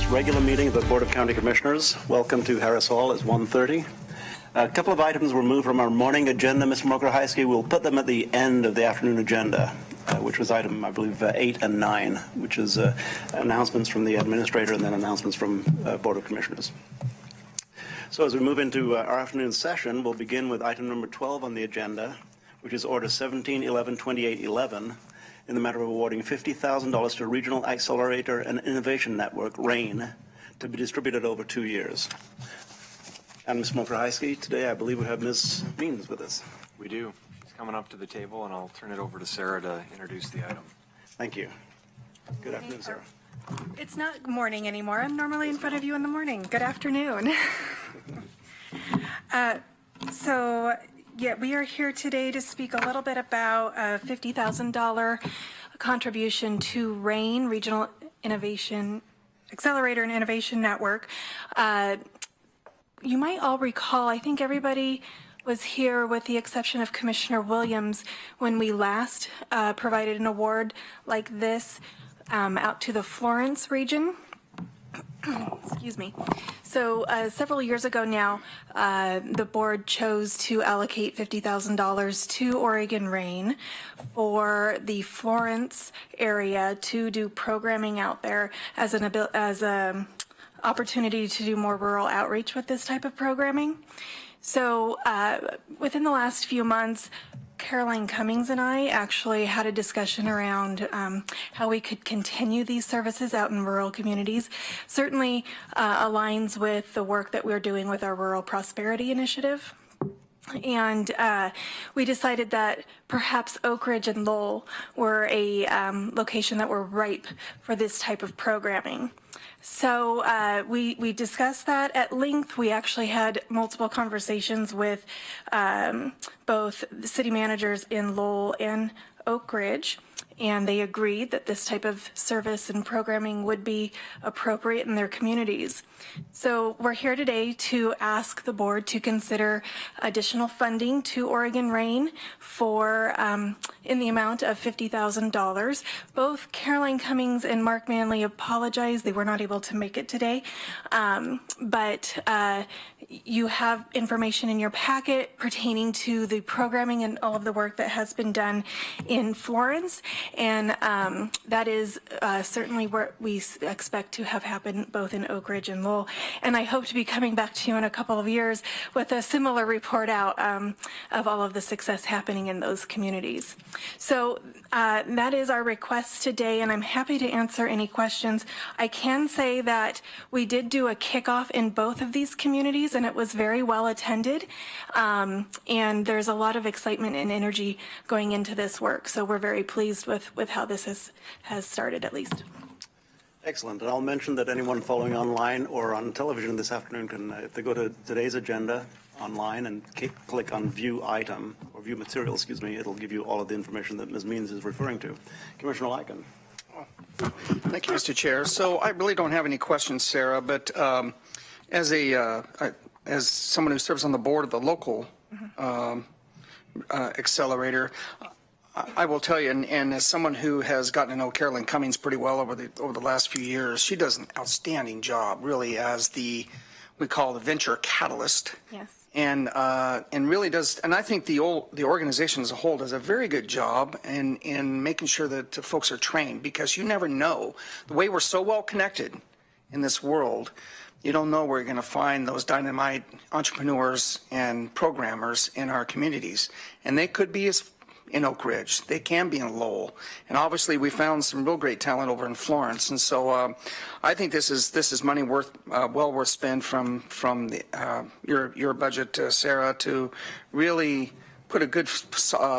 regular meeting of the Board of County Commissioners. Welcome to Harris Hall. It's 1:30. A couple of items were moved from our morning agenda, Mr. Mokrahayski. We'll put them at the end of the afternoon agenda, which was item, I believe, 8 and 9, which is announcements from the administrator and then announcements from Board of Commissioners. So as we move into our afternoon session, we'll begin with item number 12 on the agenda, which is Order 1711-2811, in the matter of awarding $50,000 to Regional Accelerator and Innovation Network, RAIN, to be distributed over 2 years. And Ms. Mokrahayski, today I believe we have Ms. Means with us. We do. She's coming up to the table, and I'll turn it over to Sarah to introduce the item. Thank you. Good afternoon, Sarah. It's not morning anymore. I'm normally in front of you in the morning. Good afternoon. We are here today to speak a little bit about a $50,000 contribution to RAIN, Regional Innovation Accelerator and Innovation Network. You might all recall, I think everybody was here with the exception of Commissioner Williams when we last provided an award like this out to the Florence region. Excuse me. So several years ago now, the board chose to allocate $50,000 to Oregon RAIN for the Florence area to do programming out there as an opportunity to do more rural outreach with this type of programming. So within the last few months, Caroline Cummings and I actually had a discussion around how we could continue these services out in rural communities. Certainly aligns with the work that we're doing with our Rural Prosperity Initiative. And we decided that perhaps Oak Ridge and Lowell were a location that were ripe for this type of programming. So we discussed that at length. We actually had multiple conversations with both the city managers in Lowell and Oak Ridge, and they agreed that this type of service and programming would be appropriate in their communities. So we're here today to ask the board to consider additional funding to Oregon RAIN for in the amount of $50,000. Both Caroline Cummings and Mark Manley apologize. They were not able to make it today, but you have information in your packet pertaining to the programming and all of the work that has been done in Florence, and that is certainly what we expect to have happen both in Oak Ridge and Lowell. And I hope to be coming back to you in a couple of years with a similar report out of all of the success happening in those communities. So that is our request today, and I'm happy to answer any questions. I can say that we did do a kickoff in both of these communities, and it was very well attended. And there's a lot of excitement and energy going into this work. So we're very pleased with how this has started, at least. Excellent. And I'll mention that anyone following online or on television this afternoon can, if they go to today's agenda online and click on View Item, or View Material, excuse me, it'll give you all of the information that Ms. Means is referring to. Commissioner Lycan. Thank you, Mr. Chair. So I really don't have any questions, Sarah, but as someone who serves on the board of the local accelerator, I will tell you, and as someone who has gotten to know Caroline Cummings pretty well over the last few years, she does an outstanding job, really, as we call the venture catalyst. Yes. And really does, and I think the organization as a whole does a very good job in making sure that folks are trained, because you never know. The way we're so well connected in this world, you don't know where you're going to find those dynamite entrepreneurs and programmers in our communities, and they could be in Oak Ridge, they can be in Lowell, and obviously we found some real great talent over in Florence. And so I think this is money well worth spend from your budget, Sarah, to really put a good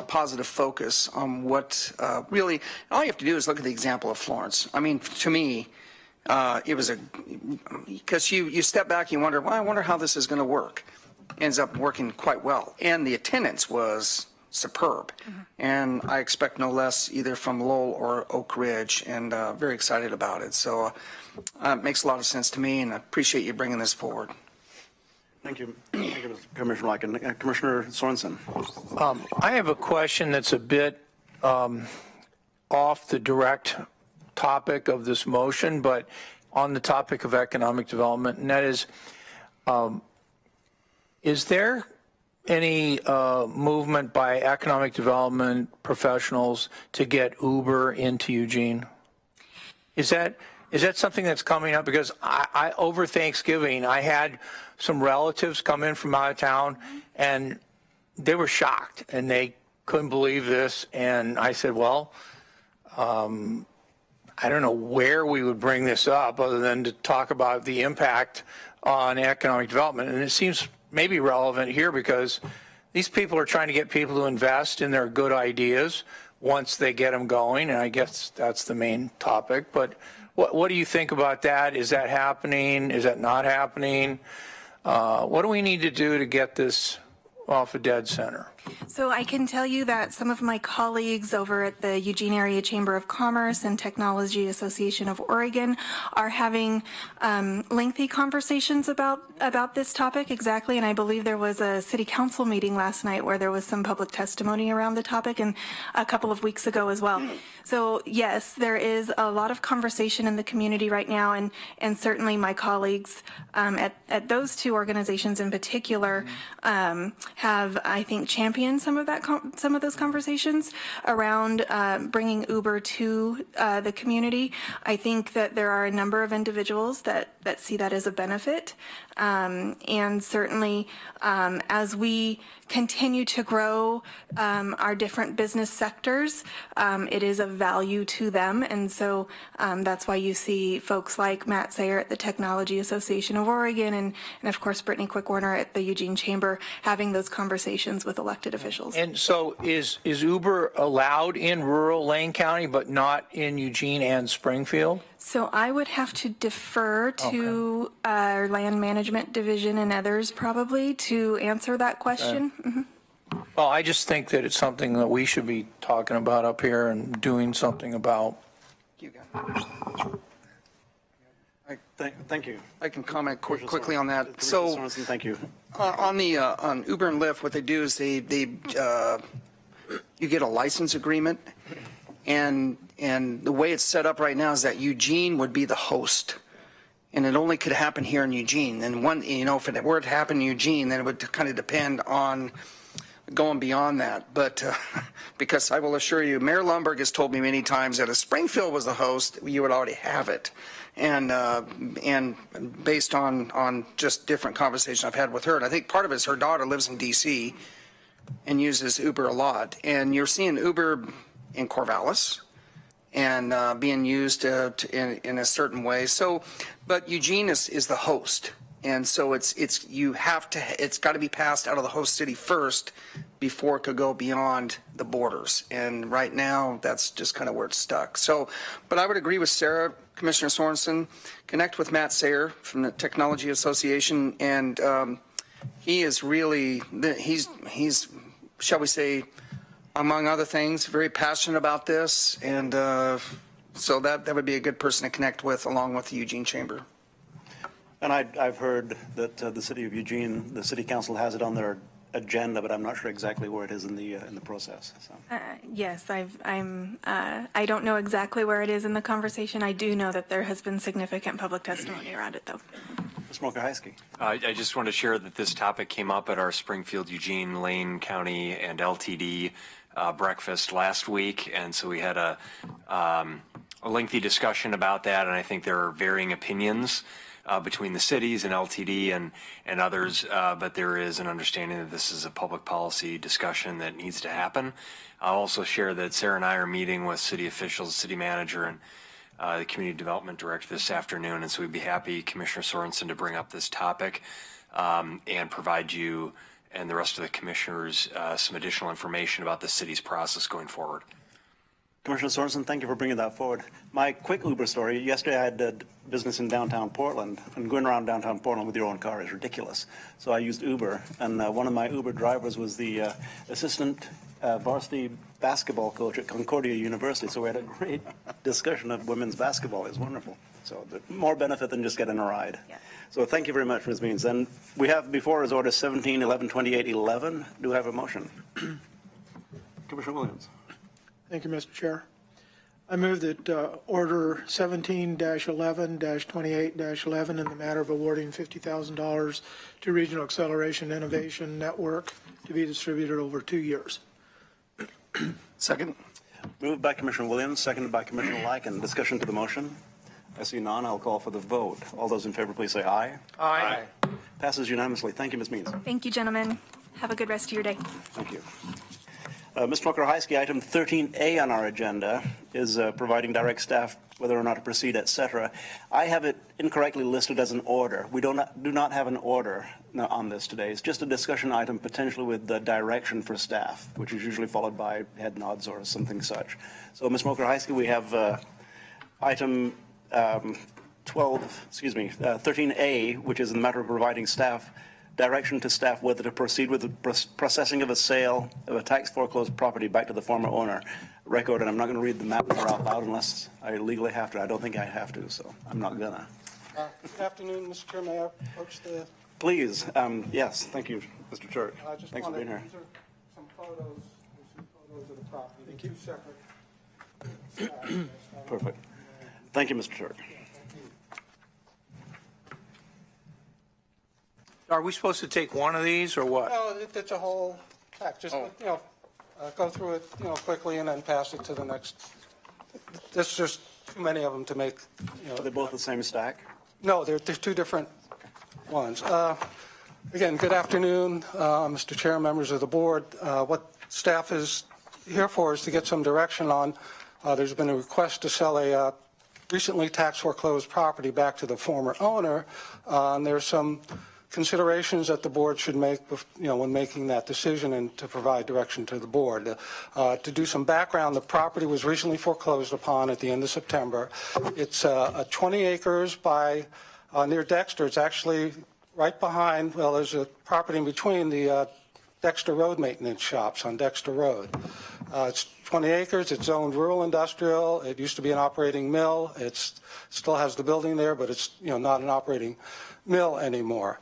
positive focus on what really all you have to do is look at the example of Florence. I mean, to me, it was because you step back, you wonder, well, I wonder how this is going to work. Ends up working quite well, and the attendance was superb. And I expect no less either from Lowell or Oak Ridge, and very excited about it. So it makes a lot of sense to me, and I appreciate you bringing this forward. Thank you. Thank you, Commissioner Lycan. Commissioner Sorensen. I have a question that's a bit off the direct topic of this motion, but on the topic of economic development, and that is there any movement by economic development professionals to get Uber into Eugene? Is that something that's coming up? Because I over Thanksgiving, I had some relatives come in from out of town, and they were shocked, and they couldn't believe this. And I said, well, I don't know where we would bring this up other than to talk about the impact on economic development. And it seems maybe relevant here because these people are trying to get people to invest in their good ideas once they get them going. And I guess that's the main topic. But what do you think about that? Is that happening? Is that not happening? What do we need to do to get this off a dead center? So I can tell you that some of my colleagues over at the Eugene Area Chamber of Commerce and Technology Association of Oregon are having lengthy conversations about this topic exactly, and I believe there was a city council meeting last night where there was some public testimony around the topic, and a couple of weeks ago as well. So yes, there is a lot of conversation in the community right now, and certainly my colleagues at those two organizations in particular have, I think, championed some of those conversations around bringing Uber to the community. I think that there are a number of individuals that see that as a benefit, and certainly as we continue to grow our different business sectors, it is of value to them, and so that's why you see folks like Matt Sayer at the Technology Association of Oregon and of course Brittany Quick-Warner at the Eugene Chamber having those conversations with elected officials. And so is Uber allowed in rural Lane County but not in Eugene and Springfield? So I would have to defer to our land management division and others probably to answer that question. Mm-hmm. Well, I just think that it's something that we should be talking about up here and doing something about. You got it. Thank you. I can comment quickly on that. Commissioner So Sorensen, thank you. on Uber and Lyft, what they do is you get a license agreement, and the way it's set up right now is that Eugene would be the host, and it only could happen here in Eugene. And if it were to happen in Eugene, then it would kind of depend on going beyond that. But because I will assure you, Mayor Lundberg has told me many times that if Springfield was the host, you would already have it. And based on just different conversations I've had with her, and I think part of it is her daughter lives in D.C. and uses Uber a lot. And you're seeing Uber in Corvallis and being used in a certain way. So, but Eugene is the host. And so it's got to be passed out of the host city first before it could go beyond the borders. And right now, that's just kind of where it's stuck. So, but I would agree with Sarah, Commissioner Sorensen, connect with Matt Sayer from the Technology Association. And he is really, he's, shall we say, among other things, very passionate about this. And so that would be a good person to connect with along with the Eugene Chamber. And I've heard that the city of Eugene, the city council has it on their agenda, but I'm not sure exactly where it is in the process. So. Yes, I don't know exactly where it is in the conversation. I do know that there has been significant public testimony around it, though. Ms. Mokrzycki. I just want to share that this topic came up at our Springfield, Eugene, Lane County, and LTD breakfast last week, and so we had a lengthy discussion about that, and I think there are varying opinions between the cities and LTD and others, but there is an understanding that this is a public policy discussion that needs to happen. I'll also share that Sarah and I are meeting with city officials, city manager, and the community development director this afternoon, and so we'd be happy, Commissioner Sorensen, to bring up this topic and provide you and the rest of the commissioners some additional information about the city's process going forward. Commissioner Sorensen, thank you for bringing that forward. My quick Uber story, yesterday I had business in downtown Portland, and going around downtown Portland with your own car is ridiculous. So I used Uber, and one of my Uber drivers was the assistant varsity basketball coach at Concordia University, so we had a great discussion of women's basketball. It was wonderful. So more benefit than just getting a ride. Yeah. So thank you very much, Ms. Means. And we have before us Order 17, 11, 28, 11. Do I have a motion? Commissioner Williams. Thank you, Mr. Chair. I move that Order 17-11-28-11 in the matter of awarding $50,000 to Regional Acceleration Innovation Network to be distributed over 2 years. Second. Moved by Commissioner Williams, seconded by Commissioner Lycan. Discussion to the motion. I see none. I'll call for the vote. All those in favor, please say aye. Aye. Passes unanimously. Thank you, Ms. Means. Thank you, gentlemen. Have a good rest of your day. Thank you. Mr. Mokrahayski, item 13A on our agenda is providing direct staff whether or not to proceed, et cetera. I have it incorrectly listed as an order. We do not have an order on this today. It's just a discussion item potentially with the direction for staff, which is usually followed by head nods or something such. So, Ms. Mokrahayski, we have item 13A, which is in the matter of providing staff direction to staff whether to proceed with the processing of a sale of a tax foreclosed property back to the former owner. Record, and I'm not going to read the map number out loud unless I legally have to. I don't think I have to, so I'm not gonna. Good afternoon, Mr. Chair. May I approach the? Please, yes, thank you, Mr. Turk. Thanks for being here. These are some photos. There's some photos of the property. Thank you. Two separate. Perfect. Thank you, Mr. Turk. Are we supposed to take one of these or what? No, it's a whole pack. Just go through it, quickly and then pass it to the next. There's just too many of them to make. Are they both the same stack? No, they're two different ones. Again, good afternoon, Mr. Chair, members of the board. What staff is here for is to get some direction on. There's been a request to sell a recently tax foreclosed property back to the former owner. And there's some considerations that the board should make, when making that decision and to provide direction to the board. To do some background, the property was recently foreclosed upon at the end of September. It's 20 acres by near Dexter. It's actually right behind, there's a property in between the Dexter Road maintenance shops on Dexter Road. It's 20 acres. It's zoned rural industrial. It used to be an operating mill. It still has the building there, but it's not an operating mill anymore.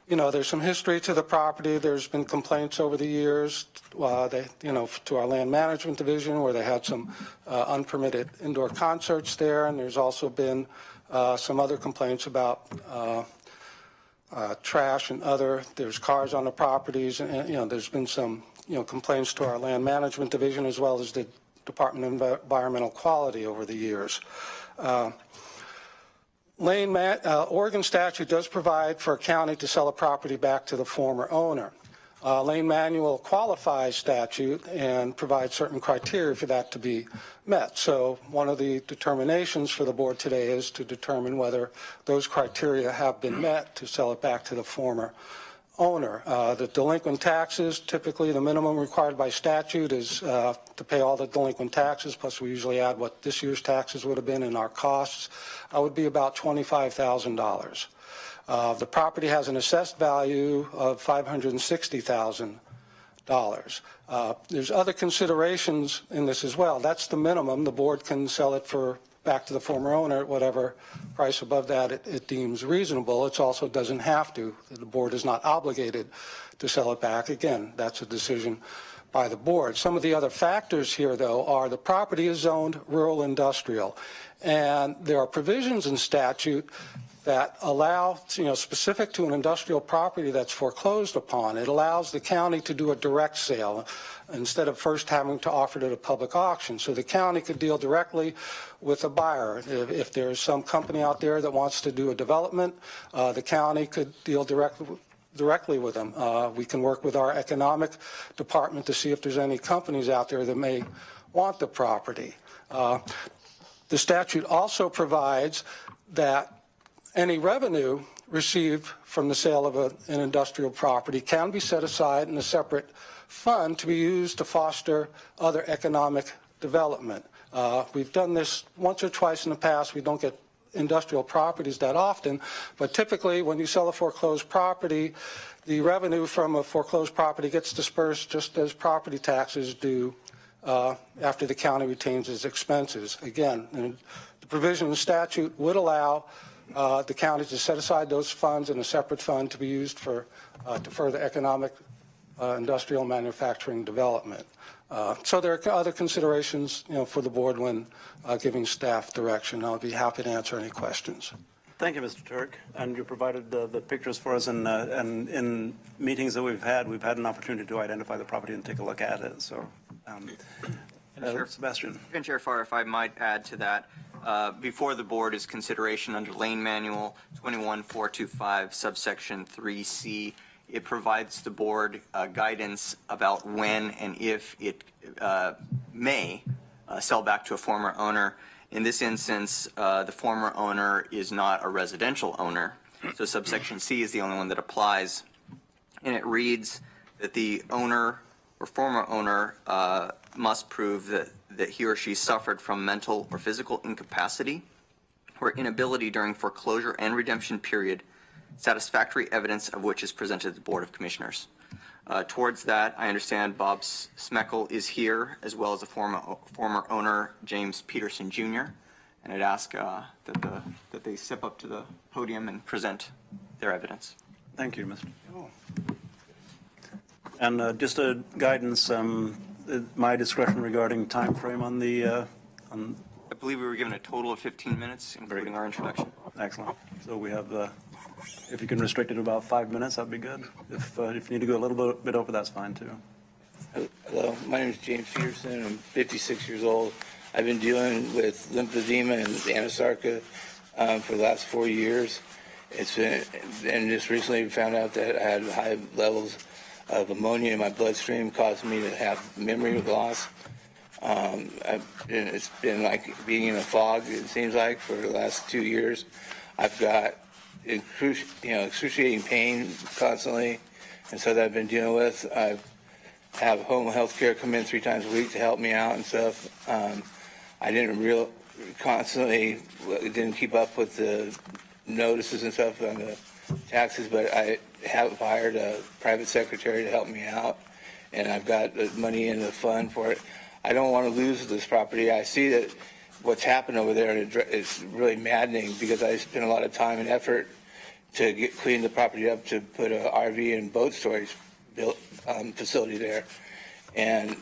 There's some history to the property. There's been complaints over the years, to our land management division where they had some unpermitted indoor concerts there, and there's also been some other complaints about trash and there's cars on the properties, and there's been some complaints to our land management division as well as the Department of Environmental Quality over the years. Oregon statute does provide for a county to sell a property back to the former owner. Lane Manual qualifies statute and provides certain criteria for that to be met. So one of the determinations for the board today is to determine whether those criteria have been met to sell it back to the former owner. The delinquent taxes, typically the minimum required by statute is to pay all the delinquent taxes, plus we usually add what this year's taxes would have been in our costs, would be about $25,000. The property has an assessed value of $560,000. There's other considerations in this as well. That's the minimum. The board can sell it for back to the former owner at whatever price above that it deems reasonable. It also doesn't have to. The board is not obligated to sell it back. Again, that's a decision by the board. Some of the other factors here, though, are the property is zoned rural industrial, and there are provisions in statute that allow, specific to an industrial property that's foreclosed upon, it allows the county to do a direct sale instead of first having to offer it at a public auction. So the county could deal directly with a buyer. If there's some company out there that wants to do a development, the county could deal directly with them. We can work with our economic department to see if there's any companies out there that may want the property. The statute also provides that any revenue received from the sale of an industrial property can be set aside in a separate fund to be used to foster other economic development. We've done this once or twice in the past. We don't get industrial properties that often, but typically when you sell a foreclosed property, the revenue from a foreclosed property gets dispersed just as property taxes do after the county retains its expenses. Again, the provision in the statute would allow the county to set aside those funds in a separate fund to be used for to further economic industrial manufacturing development. So there are other considerations, for the board when giving staff direction. I'll be happy to answer any questions. Thank you, Mr. Turk. And you provided the pictures for us, and in meetings that we've had an opportunity to identify the property and take a look at it. So, Sebastian. And Chair Farr, if I might add to that, before the board is consideration under Lane Manual 21425 subsection 3C. It provides the board guidance about when and if it may sell back to a former owner. In this instance, the former owner is not a residential owner, so subsection C is the only one that applies. And it reads that the owner or former owner must prove that he or she suffered from mental or physical incapacity or inability during foreclosure and redemption period, satisfactory evidence of which is presented to the Board of Commissioners. Towards that, I understand Bob Smeckel is here, as well as the former owner, James Peterson Jr., and I'd ask that they step up to the podium and present their evidence. Thank you, Mr. And just a guidance, my discretion regarding time frame on the I believe we were given a total of 15 minutes, including our introduction. Excellent. So we have, if you can restrict it to about 5 minutes, that'd be good. If you need to go a little bit over, that's fine too. Hello, my name is James Peterson. I'm 56 years old. I've been dealing with lymphedema and anasarca for the last 4 years. It's been, and just recently found out that I had high levels of ammonia in my bloodstream, causing me to have memory loss. It's been like being in a fog, it seems like, for the last 2 years. I've got excruciating pain constantly, and so that I've been dealing with. I have home health care come in 3 times a week to help me out and stuff. I didn't keep up with the notices and stuff on the taxes, but I have hired a private secretary to help me out, and I've got the money in the fund for it. I don't want to lose this property. I see that what's happened over there, and it's really maddening because I spent a lot of time and effort to clean the property up to put a RV and boat storage facility there. And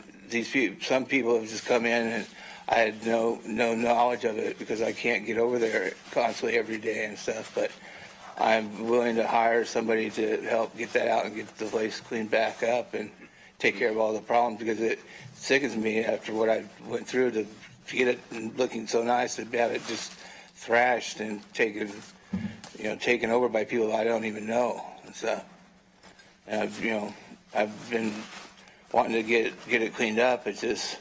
some people have just come in, and I had no knowledge of it because I can't get over there constantly every day and stuff. But I'm willing to hire somebody to help get that out and get the place cleaned back up and take care of all the problems, because it sickens me after what I went through to get it looking so nice to have it just thrashed and taken over by people I don't even know. And so, I've been wanting to get it cleaned up. It's just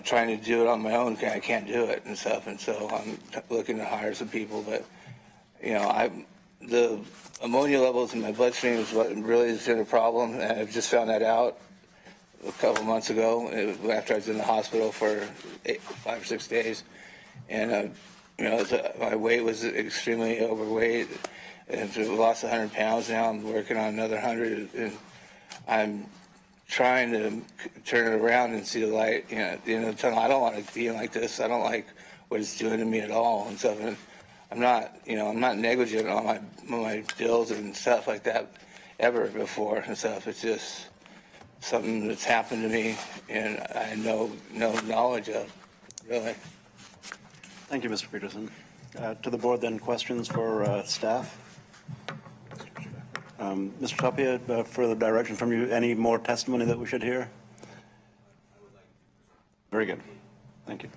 trying to do it on my own. I can't do it and stuff. And so I'm looking to hire some people. But the ammonia levels in my bloodstream is what really has been a problem. And I've just found that out a couple months ago after I was in the hospital for 5 or 6 days. And my weight was extremely overweight. And I've lost 100 pounds now. I'm working on another 100, and I'm trying to turn it around and see the light. At the end of the tunnel. I don't want to be like this. I don't like what it's doing to me at all and stuff. And I'm not negligent on my bills and stuff like that ever before and stuff. It's just something that's happened to me, and I had no knowledge of, really. Thank you, Mr. Peterson. To the board, then, questions for staff? Mr. Tapia, further direction from you. Any more testimony that we should hear? Very good. Thank you.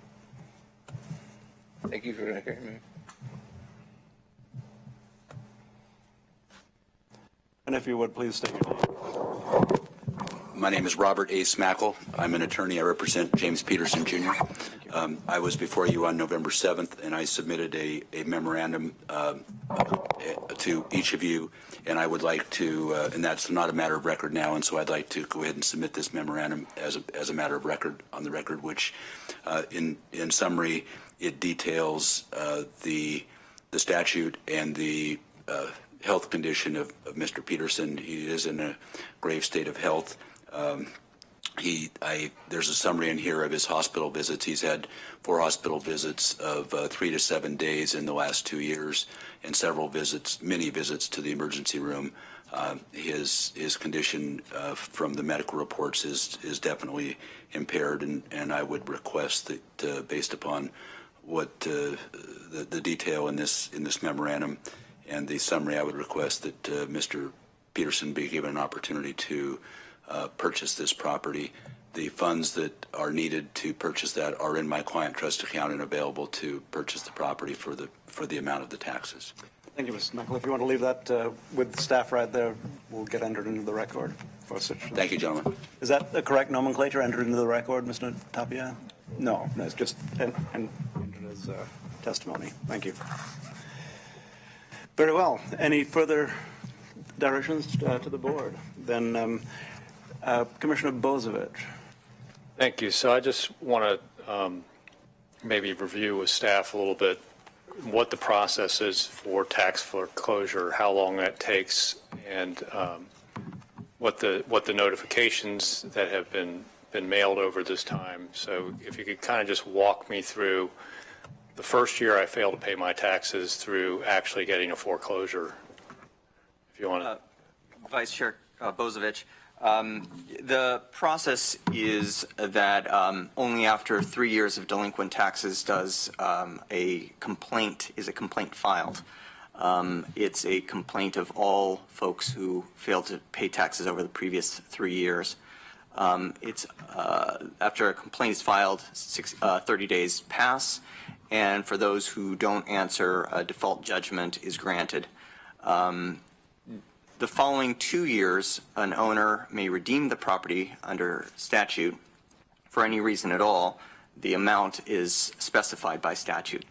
Thank you for hearing me. And if you would, please state your name. My name is Robert A. Smackel. I'm an attorney. I represent James Peterson Jr. I was before you on November 7th, and I submitted a memorandum to each of you, and I would like to, and that's not a matter of record now, and so I'd like to go ahead and submit this memorandum as a matter of record, on the record, which in summary, it details the statute and the health condition of Mr. Peterson. He is in a grave state of health. There's a summary in here of his hospital visits. He's had 4 hospital visits of 3 to 7 days in the last 2 years, and several visits, many visits to the emergency room. His condition from the medical reports is definitely impaired, and I would request that based upon what the detail in this memorandum and the summary, I would request that Mr. Peterson be given an opportunity to purchase this property. The funds that are needed to purchase that are in my client trust account and available to purchase the property for the amount of the taxes. Thank you, Mr. Smekle. If you want to leave that with the staff right there, we'll get entered into the record for such. Thank you, gentlemen. Is that the correct nomenclature, entered into the record, Mr. Tapia? No, it's just entered as testimony. Thank you. Very well. Any further directions to the board? Then Commissioner Bozievich. Thank you. So I just want to maybe review with staff a little bit what the process is for tax foreclosure, how long that takes, and what the notifications that have been mailed over this time. So if you could kind of just walk me through the first year I failed to pay my taxes through actually getting a foreclosure, if you want to. Vice Chair Bozievich, the process is that only after 3 years of delinquent taxes does a complaint filed. It's a complaint of all folks who failed to pay taxes over the previous 3 years. It's after a complaint is filed, 30 days pass, and for those who don't answer, a default judgment is granted. The following 2 years, an owner may redeem the property under statute for any reason at all. The amount is specified by statute.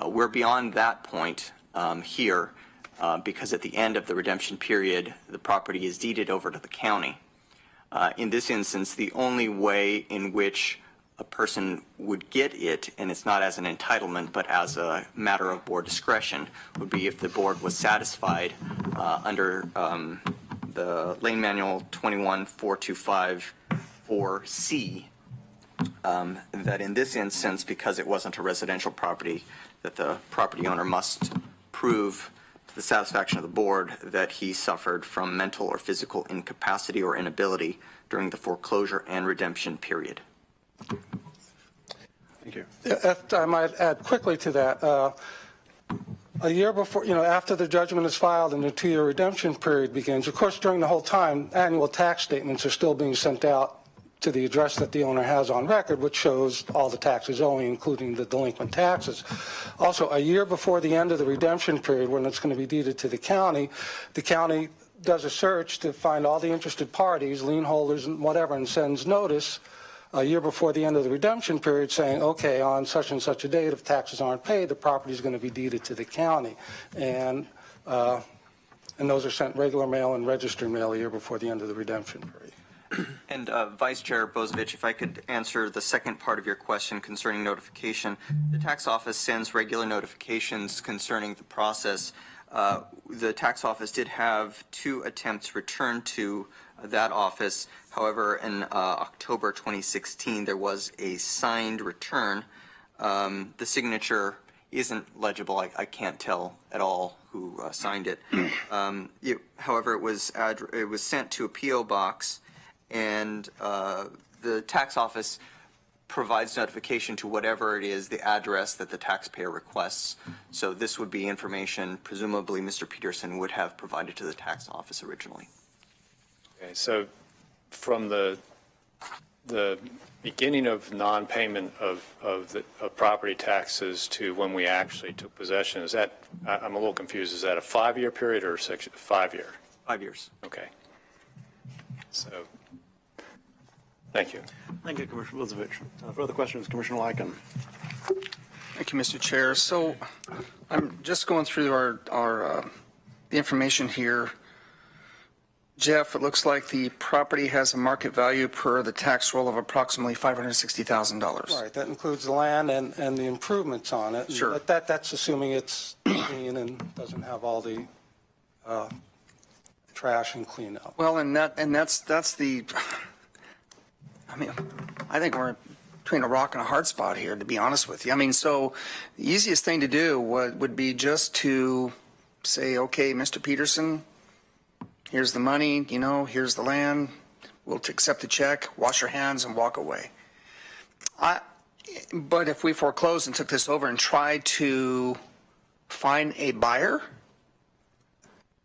We're beyond that point here because at the end of the redemption period, the property is deeded over to the county. In this instance, the only way in which a person would get it, and it's not as an entitlement but as a matter of board discretion, would be if the board was satisfied under the Lane Manual 21-425-4C that in this instance, because it wasn't a residential property, that the property owner must prove to the satisfaction of the board that he suffered from mental or physical incapacity or inability during the foreclosure and redemption period. Thank you. If I might add quickly to that, a year before, after the judgment is filed and the 2-year redemption period begins, of course, during the whole time, annual tax statements are still being sent out to the address that the owner has on record, which shows all the taxes owing, including the delinquent taxes. Also, a year before the end of the redemption period, when it's going to be deeded to the county does a search to find all the interested parties, lien holders and whatever, and sends notice a year before the end of the redemption period saying, okay, on such and such a date, if taxes aren't paid, the property is going to be deeded to the county. And those are sent regular mail and registered mail a year before the end of the redemption period. And Vice Chair Bozievich, if I could answer the second part of your question concerning notification. The tax office sends regular notifications concerning the process. The tax office did have 2 attempts returned to that office. However, in October 2016, there was a signed return. The signature isn't legible. I can't tell at all who signed it. However, it was sent to a P.O. box, and the tax office provides notification to whatever it is, the address that the taxpayer requests. So this would be information presumably Mr. Peterson would have provided to the tax office originally. Okay, so from the beginning of non-payment of property taxes to when we actually took possession, is that, I'm a little confused, is that a 5-year period or 5 year? 5 years. Okay. So, thank you. Thank you, Commissioner Bozievich. Further questions, Commissioner Lycan. Thank you, Mr. Chair. So I'm just going through the information here. Jeff, it looks like the property has a market value per the tax roll of approximately $560,000. Right, that includes the land and the improvements on it. Sure. That's assuming it's clean and doesn't have all the trash and cleanup. Well, and that's the I mean, I think we're between a rock and a hard spot here, to be honest with you. I mean, so the easiest thing to do would be just to say, okay, Mr. Peterson, here's the money, you know, here's the land. We'll accept the check, wash your hands, and walk away. But if we foreclosed and took this over and tried to find a buyer,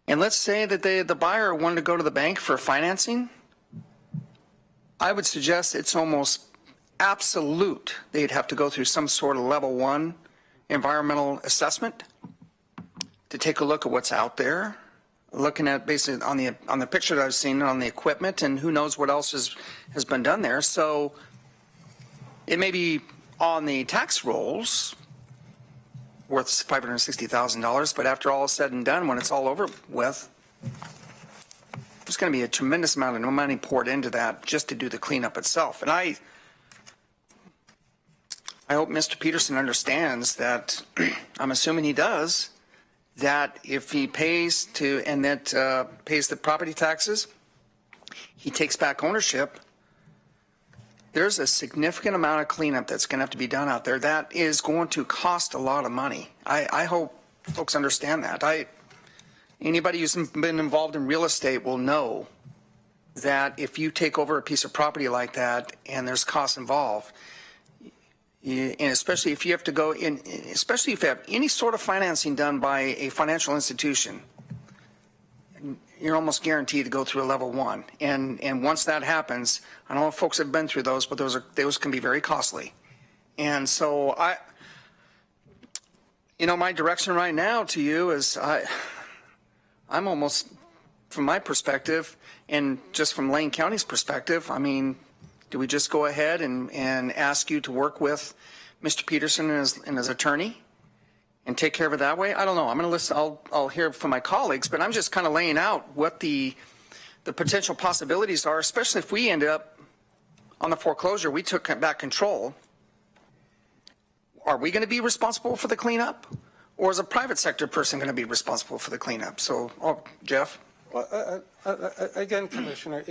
and let's say that the buyer wanted to go to the bank for financing, I would suggest it's almost absolute they'd have to go through some sort of level 1 environmental assessment to take a look at what's out there, looking at basically on the picture that I've seen on the equipment, and who knows what else has been done there. So it may be on the tax rolls worth $560,000, but after all is said and done, when it's all over with, there's going to be a tremendous amount of money poured into that just to do the cleanup itself. And I hope Mr. Peterson understands that, I'm assuming he does, that if he pays pays the property taxes, he takes back ownership, there's a significant amount of cleanup that's going to have to be done out there. That is going to cost a lot of money. I hope folks understand that. Anybody who's been involved in real estate will know that if you take over a piece of property like that and there's costs involved, and especially if you have to go in, especially if you have any sort of financing done by a financial institution, you're almost guaranteed to go through a level 1. And once that happens, I don't know if folks have been through those, but those can be very costly. And so my direction right now to you is I'm almost, from my perspective, and just from Lane County's perspective, I mean, do we just go ahead and ask you to work with Mr. Peterson and his attorney and take care of it that way? I don't know. I'm going to listen. I'll hear from my colleagues, but I'm just kind of laying out what the potential possibilities are, especially if we end up on the foreclosure, we took back control. Are we going to be responsible for the cleanup, or is a private sector person going to be responsible for the cleanup? So, Jeff? Well, again, Commissioner,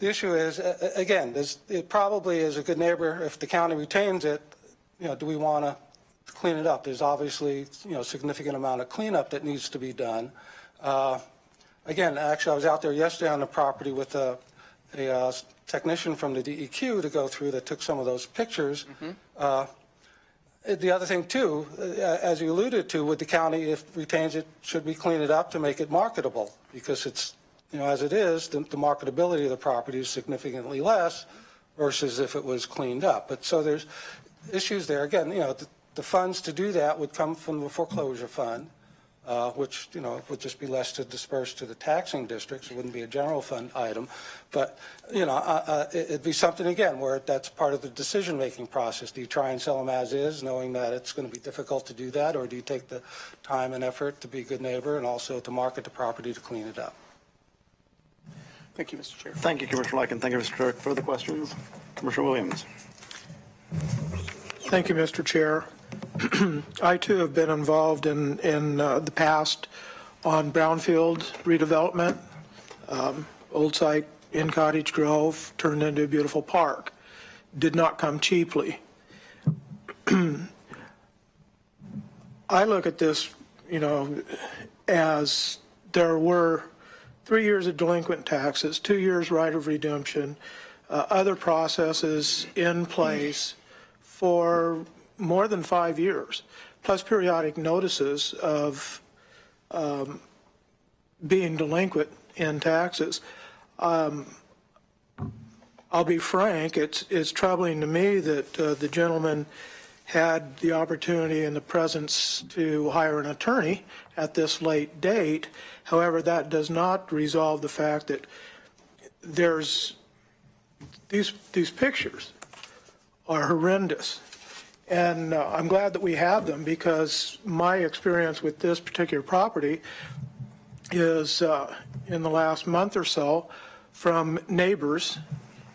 the issue is, again, it probably is a good neighbor. If the county retains it, do we want to clean it up? There's obviously, a significant amount of cleanup that needs to be done. Again, actually, I was out there yesterday on the property with a technician from the DEQ to go through that took some of those pictures. Mm-hmm. The other thing, too, as you alluded to, with the county, if it retains it, should we clean it up to make it marketable? Because it's, as it is, the marketability of the property is significantly less versus if it was cleaned up. But so there's issues there. Again, the funds to do that would come from the foreclosure fund, which, would just be less to disperse to the taxing districts. It wouldn't be a general fund item. But, it'd be something, again, where that's part of the decision-making process. Do you try and sell them as is, knowing that it's going to be difficult to do that, or do you take the time and effort to be a good neighbor and also to market the property to clean it up? Thank you, Mr. Chair. Thank you, Commissioner Lycan. Thank you, Mr. Clerk. Further questions? Commissioner Williams. Thank you, Mr. Chair. I, too, have been involved in the past on brownfield redevelopment. Old site in Cottage Grove turned into a beautiful park. Did not come cheaply. I look at this, as there were 3 years of delinquent taxes, 2 years right of redemption, other processes in place for more than 5 years, plus periodic notices of being delinquent in taxes. I'll be frank, it's troubling to me that the gentleman had the opportunity and the presence to hire an attorney at this late date. However, that does not resolve the fact that there's these pictures are horrendous. And I'm glad that we have them, because my experience with this particular property is in the last month or so from neighbors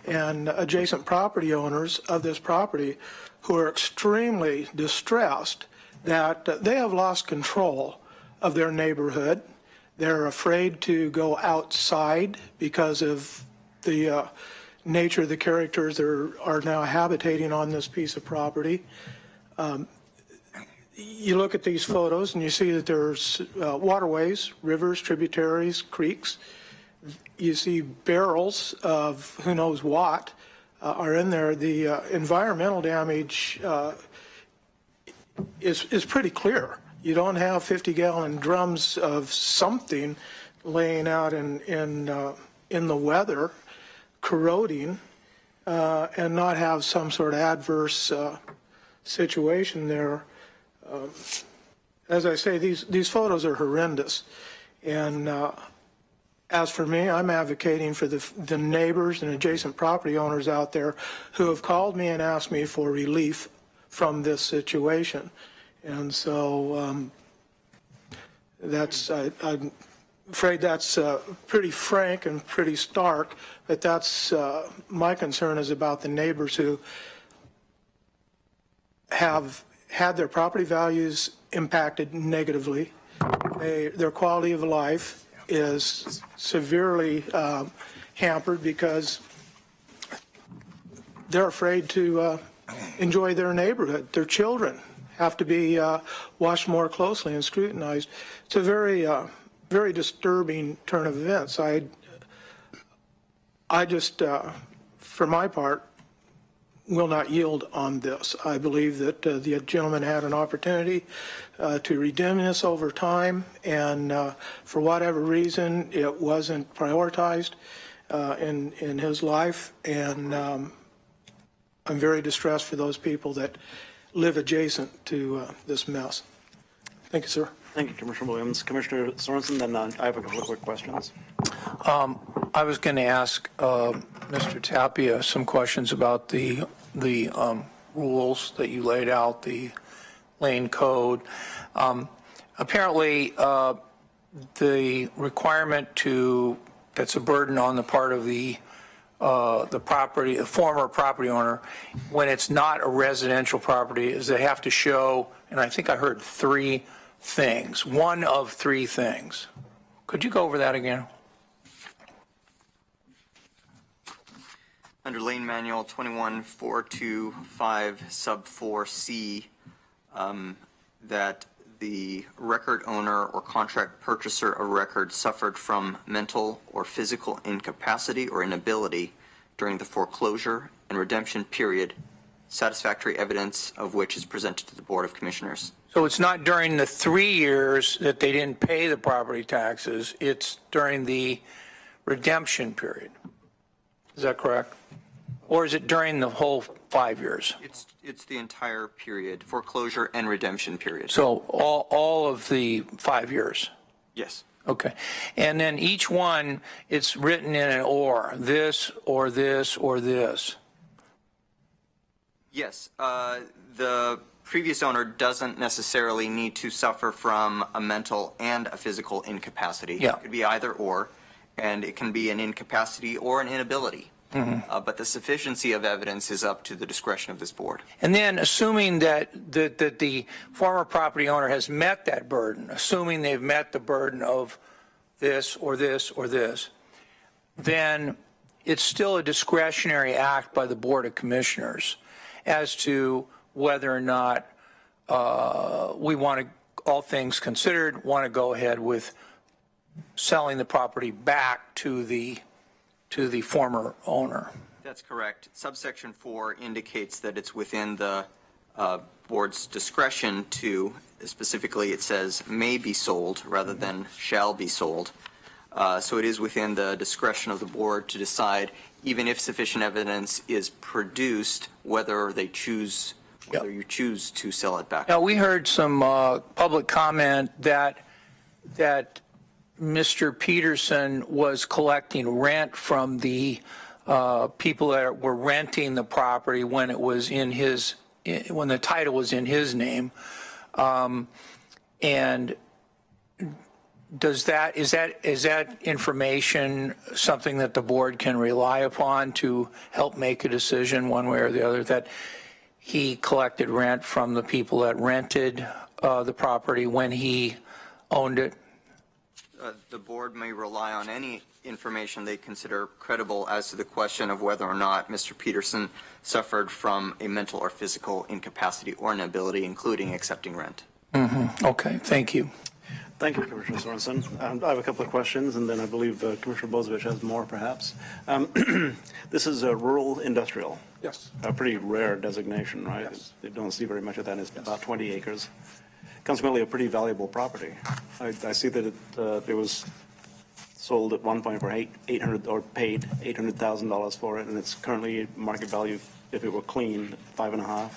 and adjacent property owners of this property who are extremely distressed that they have lost control of their neighborhood. They're afraid to go outside because of the nature of the characters that are now habitating on this piece of property. You look at these photos and you see that there's waterways, rivers, tributaries, creeks. You see barrels of who knows what are in there. The environmental damage is pretty clear. You don't have 50-gallon drums of something laying out in the weather, corroding, and not have some sort of adverse situation there. As I say, these photos are horrendous. And as for me, I'm advocating for the neighbors and adjacent property owners out there who have called me and asked me for relief from this situation. And so I'm afraid that's pretty frank and pretty stark, but that's my concern is about the neighbors who have had their property values impacted negatively. Their quality of life is severely hampered because they're afraid to enjoy their neighborhood. Their children have to be watched more closely and scrutinized. It's a very disturbing turn of events. I just, for my part, will not yield on this. I believe that the gentleman had an opportunity to redeem this over time, and for whatever reason, it wasn't prioritized in his life, and I'm very distressed for those people that live adjacent to this mess. Thank you, sir. Thank you, Commissioner Williams. Commissioner Sorensen, then I have a couple of quick questions. I was going to ask Mr. Tapia some questions about the rules that you laid out, the lane code. Apparently, the requirement that's a burden on the part of the former property owner, when it's not a residential property, is they have to show, and I think I heard 3 things, one of 3 things. Could you go over that again? Under Lane Manual 21425 sub 4C, that the record owner or contract purchaser of record suffered from mental or physical incapacity or inability during the foreclosure and redemption period, satisfactory evidence of which is presented to the Board of Commissioners. So it's not during the 3 years that they didn't pay the property taxes, it's during the redemption period. Is that correct? Or is it during the whole 5 years? It's the entire period, foreclosure and redemption period. So all of the 5 years? Yes. Okay. And then each one, it's written in an or, this or this or this. Yes. The previous owner doesn't necessarily need to suffer from a mental and a physical incapacity. Yeah. It could be either or, and it can be an incapacity or an inability. Mm-hmm. But the sufficiency of evidence is up to the discretion of this board. And then assuming that the former property owner has met that burden, assuming they've met the burden of this or this or this, then it's still a discretionary act by the Board of Commissioners as to whether or not we want to, all things considered, want to go ahead with selling the property back to the former owner. That's correct. Subsection 4 indicates that it's within the board's discretion to, specifically it says may be sold rather than shall be sold. So it is within the discretion of the board to decide, even if sufficient evidence is produced, whether you choose to sell it back. Now, we heard some public comment that Mr. Peterson was collecting rent from the people that were renting the property when it was when the title was in his name, and is that information something that the board can rely upon to help make a decision one way or the other, that he collected rent from the people that rented the property when he owned it? The board may rely on any information they consider credible as to the question of whether or not Mr. Peterson suffered from a mental or physical incapacity or inability, including accepting rent. Okay, thank you. Thank you, Commissioner Sorensen. I have a couple of questions, and then I believe Commissioner Bozievich has more, perhaps. This is a rural industrial. Yes. A pretty rare designation, right? Yes. They don't see very much of that. It's about 20 acres. Consequently, a pretty valuable property. I see that it was sold at one point for paid $800,000 for it, and it's currently market value, if it were clean, 5.5.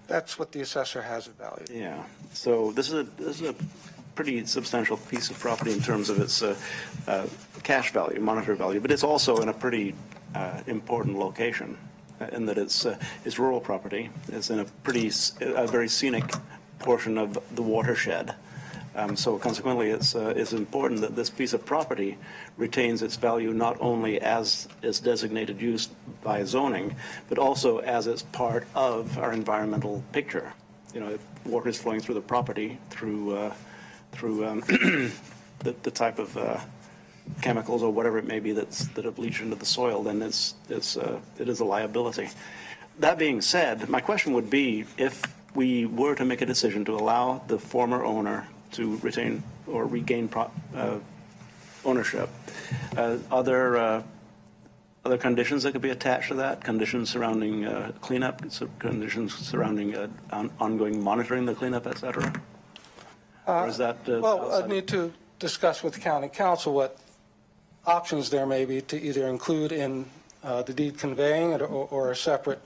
That's what the assessor has it valued. Yeah. So this is a pretty substantial piece of property in terms of its cash value, monetary value, but it's also in a pretty important location in that it's rural property. It's in a very scenic portion of the watershed. So consequently, it's important that this piece of property retains its value not only as its designated use by zoning, but also as it's part of our environmental picture. You know, if water is flowing through the property through the type of chemicals or whatever it may be that have leached into the soil, then it is a liability. That being said, my question would be, if we were to make a decision to allow the former owner to retain or regain ownership, are there other conditions that could be attached to that? Conditions surrounding cleanup, conditions surrounding ongoing monitoring the cleanup, et cetera? Or is that Well, I'd need to discuss with the county council what options there may be to either include in the deed conveying it or a separate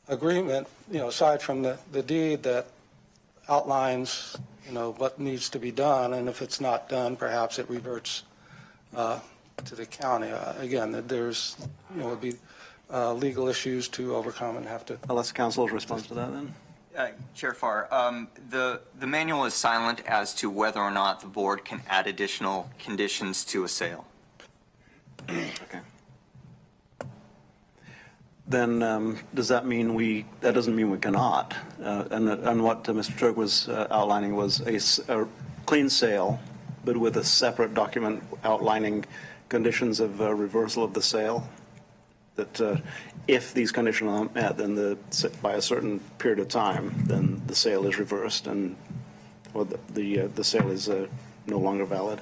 agreement, aside from the deed that outlines, what needs to be done, and if it's not done, perhaps it reverts to the county. Again, there's, would be legal issues to overcome and have to. I'll ask council's response to that then. Chair Farr, the manual is silent as to whether or not the board can add additional conditions to a sale. Okay. Then does that mean that doesn't mean we cannot? And what Mr. Turk was outlining was a clean sale, but with a separate document outlining conditions of reversal of the sale, that if these conditions aren't met, then by a certain period of time, then the sale is reversed and or the sale is no longer valid.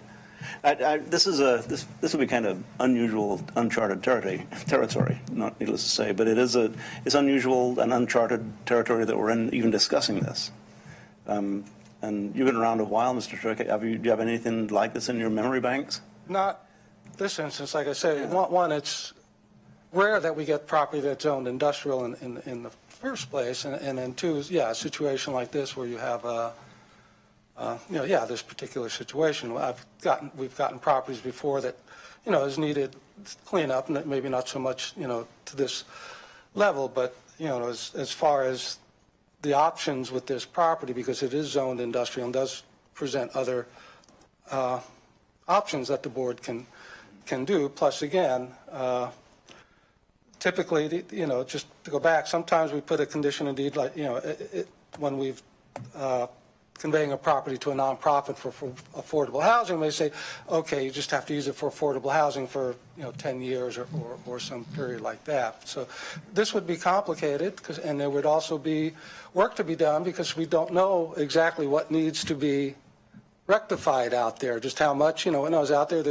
This would be kind of unusual, uncharted territory, not needless to say, but it's unusual and uncharted territory that we're in even discussing this. And you've been around a while, Mr. Turk. Do you have anything like this in your memory banks? Not this instance, like I said. Yeah. One, it's rare that we get property that's zoned industrial in the first place, and then two, a situation like this where you have this particular situation. We've gotten properties before that, has needed cleanup, and maybe not so much, to this level, but, as far as the options with this property, because it is zoned industrial and does present other options that the board can do. Plus, again, typically, just to go back, sometimes we put a condition in deed, like, when we've conveying a property to a nonprofit for affordable housing, they say, okay, you just have to use it for affordable housing for 10 years or some period like that. So this would be complicated, and there would also be work to be done because we don't know exactly what needs to be rectified out there, just how much. When I was out there,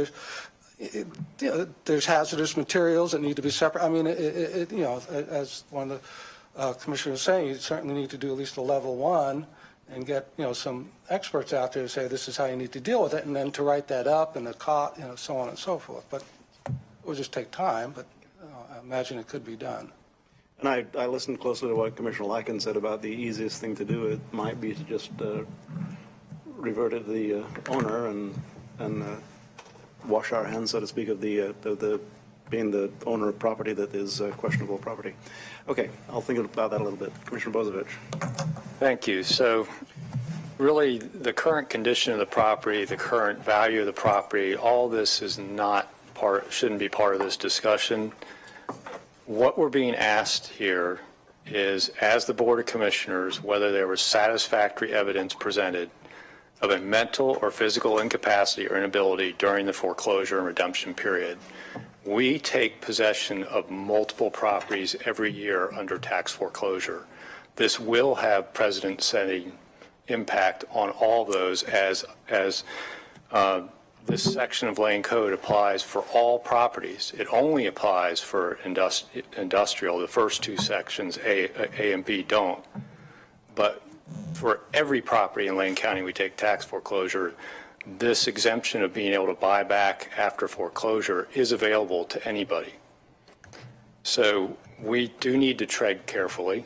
there's hazardous materials that need to be separate. I mean, as one of the commissioners was saying, you certainly need to do at least a level 1 and get, some experts out there to say this is how you need to deal with it, and then to write that up and the cost, so on and so forth. But it will just take time, but I imagine it could be done. And I listened closely to what Commissioner Lycan said about the easiest thing to do. It might be to just revert it to the owner and wash our hands, so to speak, of the being the owner of property that is questionable property. Okay, I'll think about that a little bit. Commissioner Bozievich. Thank you. So really, the current condition of the property, the current value of the property, all this is shouldn't be part of this discussion. What we're being asked here is, as the Board of Commissioners, whether there was satisfactory evidence presented of a mental or physical incapacity or inability during the foreclosure and redemption period. We take possession of multiple properties every year under tax foreclosure. This will have precedent-setting impact on all those as this section of Lane Code applies for all properties. It only applies for industrial. The first two sections, A and B, don't. But for every property in Lane County we take tax foreclosure, this exemption of being able to buy back after foreclosure is available to anybody. So we do need to tread carefully,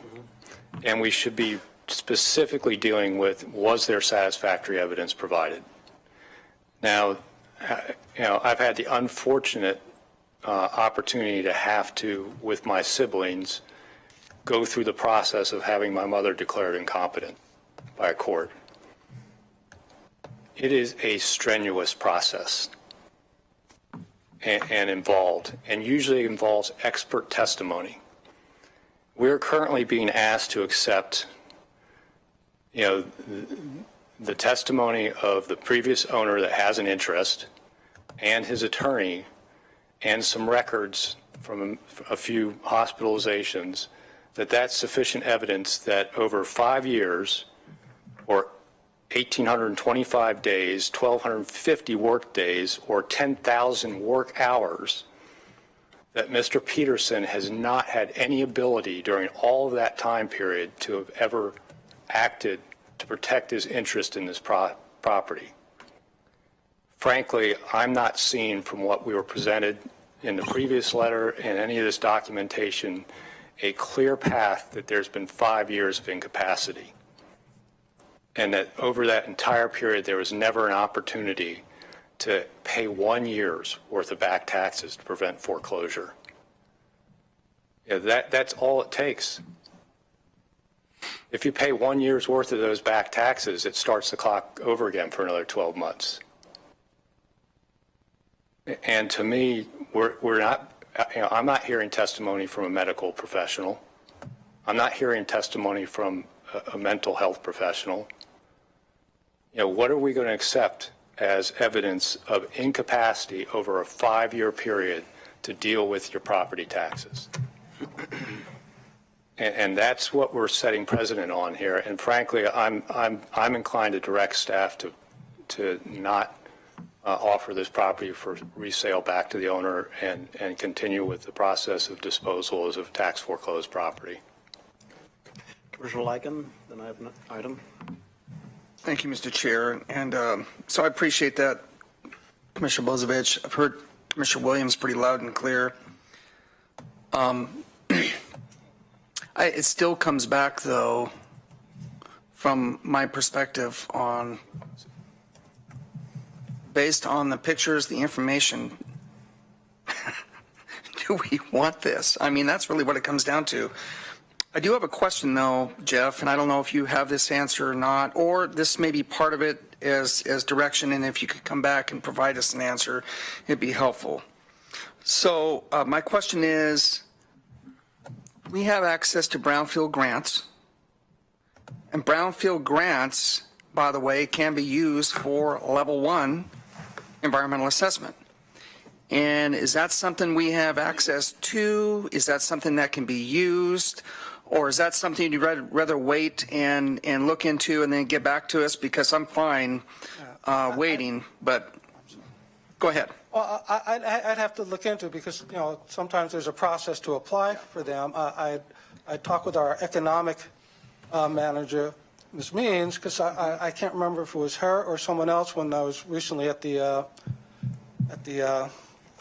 and we should be specifically dealing with, was there satisfactory evidence provided? Now, I've had the unfortunate opportunity to have to, with my siblings, go through the process of having my mother declared incompetent by a court. It is a strenuous process and involved, and usually involves expert testimony. We're currently being asked to accept, the testimony of the previous owner that has an interest and his attorney and some records from a few hospitalizations, that's sufficient evidence that over 5 years or 1,825 days, 1,250 work days, or 10,000 work hours, that Mr. Peterson has not had any ability during all of that time period to have ever acted to protect his interest in this property. Frankly, I'm not seeing from what we were presented in the previous letter and any of this documentation a clear path that there's been 5 years of incapacity, and that over that entire period there was never an opportunity to pay 1 year's worth of back taxes to prevent foreclosure. That's all it takes. If you pay 1 year's worth of those back taxes, it starts the clock over again for another 12 months. And to me, we're not, I'm not hearing testimony from a medical professional. I'm not hearing testimony from a mental health professional. What are we going to accept as evidence of incapacity over a 5-year period to deal with your property taxes? And that's what we're setting precedent on here. And frankly, I'm inclined to direct staff to not offer this property for resale back to the owner and continue with the process of disposal as of tax foreclosed property. Commissioner Lycan, then I have an item. Thank you, Mr. Chair. And so I appreciate that, Commissioner Bozovich. I've heard Commissioner Williams pretty loud and clear. It still comes back, though, from my perspective on, based on the pictures, the information, do we want this? I mean, that's really what it comes down to. I do have a question, though, Jeff, and I don't know if you have this answer or not, or this may be part of it as direction, and if you could come back and provide us an answer, it'd be helpful. So my question is, we have access to brownfield grants, and brownfield grants, by the way, can be used for level 1 environmental assessment. And is that something we have access to? Is that something that can be used? Or is that something you'd rather wait and look into and then get back to us? Because I'm fine waiting, but go ahead. Well, I'd have to look into it because, sometimes there's a process to apply for them. I talked with our economic manager, Ms. Means, because I can't remember if it was her or someone else when I was recently at the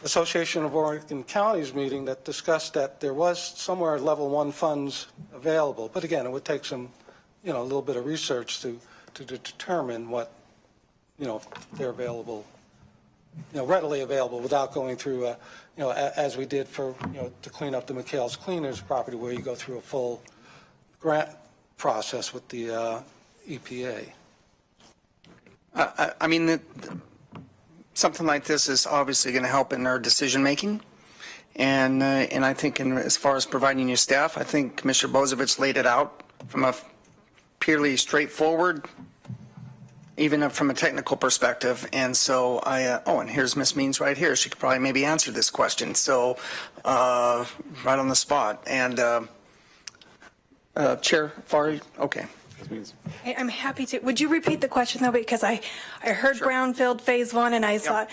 Association of Oregon Counties meeting that discussed that there was somewhere level 1 funds available. But again, it would take some, a little bit of research to determine what, they're available, readily available without going through, as we did for, to clean up the McHale's Cleaners property where you go through a full grant process with the EPA. I mean, something like this is obviously going to help in our decision making, and I think as far as providing you staff, I think Commissioner Bozovich laid it out from a purely straightforward even from a technical perspective. And so and here's Ms. Means right here. She could probably maybe answer this question. So right on the spot. And Chair Farley, okay. I'm happy to. Would you repeat the question though? Because I heard Brownfield Phase 1 and I thought,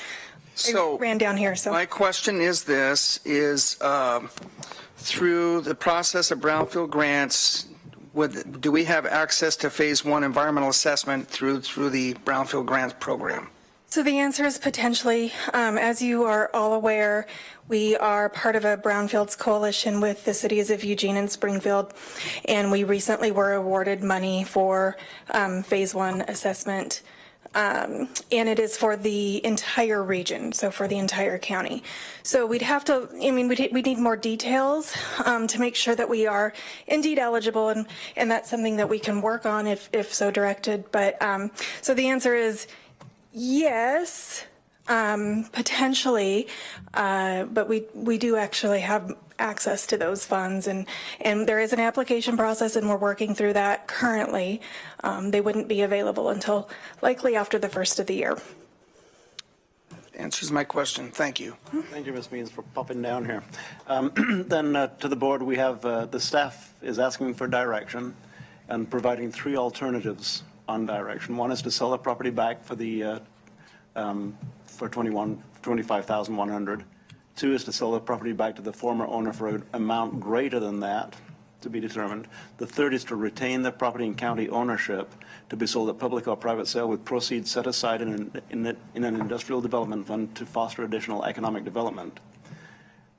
I ran down here. So my question is this, through the process of Brownfield grants, do we have access to Phase 1 environmental assessment through the Brownfield Grants program? So the answer is potentially. As you are all aware, we are part of a Brownfields coalition with the cities of Eugene and Springfield, and we recently were awarded money for Phase 1 assessment, and it is for the entire region, so for the entire county. So we'd have to, we need more details to make sure that we are indeed eligible, and that's something that we can work on if so directed. But so the answer is yes, potentially, but we do actually have access to those funds, and there is an application process, and we're working through that currently. They wouldn't be available until likely after the first of the year. Answers my question. Thank you. Thank you, Ms. Means, for popping down here. Then to the board, we have the staff is asking for direction and providing 3 alternatives on direction. One is to sell the property back for the for $25,100. 2 is to sell the property back to the former owner for an amount greater than that to be determined. The 3rd is to retain the property in county ownership to be sold at public or private sale with proceeds set aside in an industrial development fund to foster additional economic development,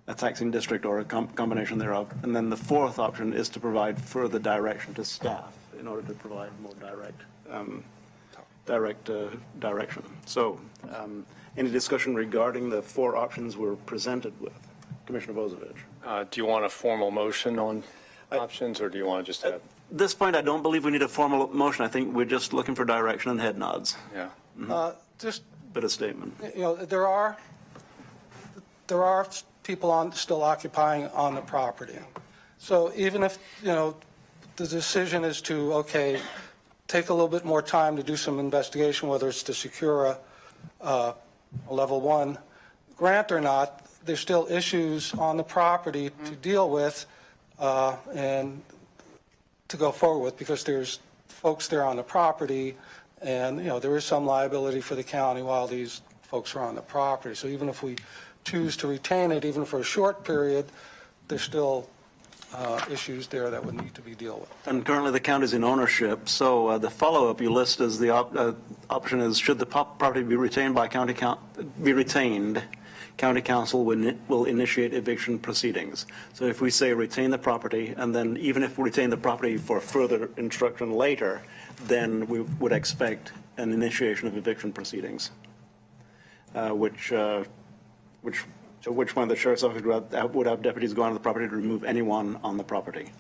a taxing district or a combination thereof. And then the 4th option is to provide further direction to staff in order to provide more direction. So any discussion regarding the 4 options we're presented with? Commissioner Bozovich. Do you want a formal motion on options, or do you want to just have? At this point, I don't believe we need a formal motion. I think we're just looking for direction and head nods. Yeah. Just, Bit of statement. there are people still occupying on the property. So even if, the decision is to, take a little bit more time to do some investigation, whether it's to secure a level 1 grant or not, there's still issues on the property to deal with and to go forward with, because there's folks there on the property, and there is some liability for the county while these folks are on the property. So even if we choose to retain it, even for a short period, there's still issues there that would need to be dealt with. And currently the county's in ownership, so the follow-up you list as the option is, should the property be retained by county council will initiate eviction proceedings. So if we say retain the property, and then even if we retain the property for further instruction later, then we would expect an initiation of eviction proceedings, which one the sheriff's office would have deputies go onto the property to remove anyone on the property.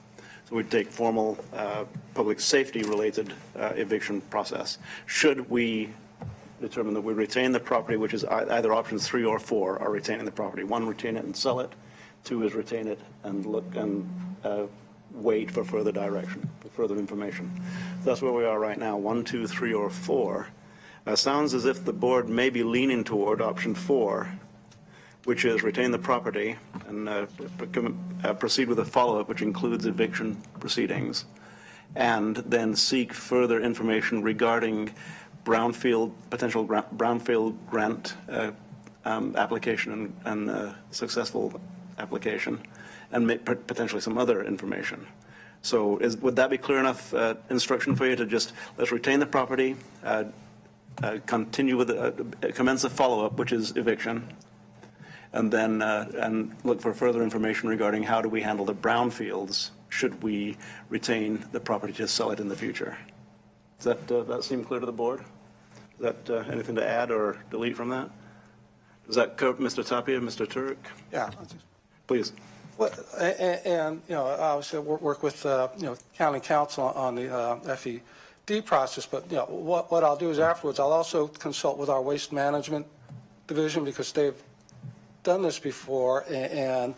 So we'd take formal public safety related eviction process. Should we determine that we retain the property, which is either options 3 or 4 are retaining the property. 1, retain it and sell it. 2 is retain it and look and wait for further direction, for further information. So that's where we are right now, 1, 2, 3, or 4. Sounds as if the board may be leaning toward option 4, which is retain the property and proceed with a follow-up, which includes eviction proceedings, and then seek further information regarding potential brownfield grant application and successful application, and potentially some other information. So would that be clear enough instruction for you to just, let's retain the property, continue with, commence a follow-up, which is eviction, and then and look for further information regarding how do we handle the brownfields should we retain the property to sell it in the future? Does that seem clear to the board? Is that anything to add or delete from that? Does that cover Mr. Tapia, Mr. Turk? Yeah. Please. Well, and obviously work with county council on the FED process. But what I'll do is afterwards I'll also consult with our waste management division, because they've done this before, and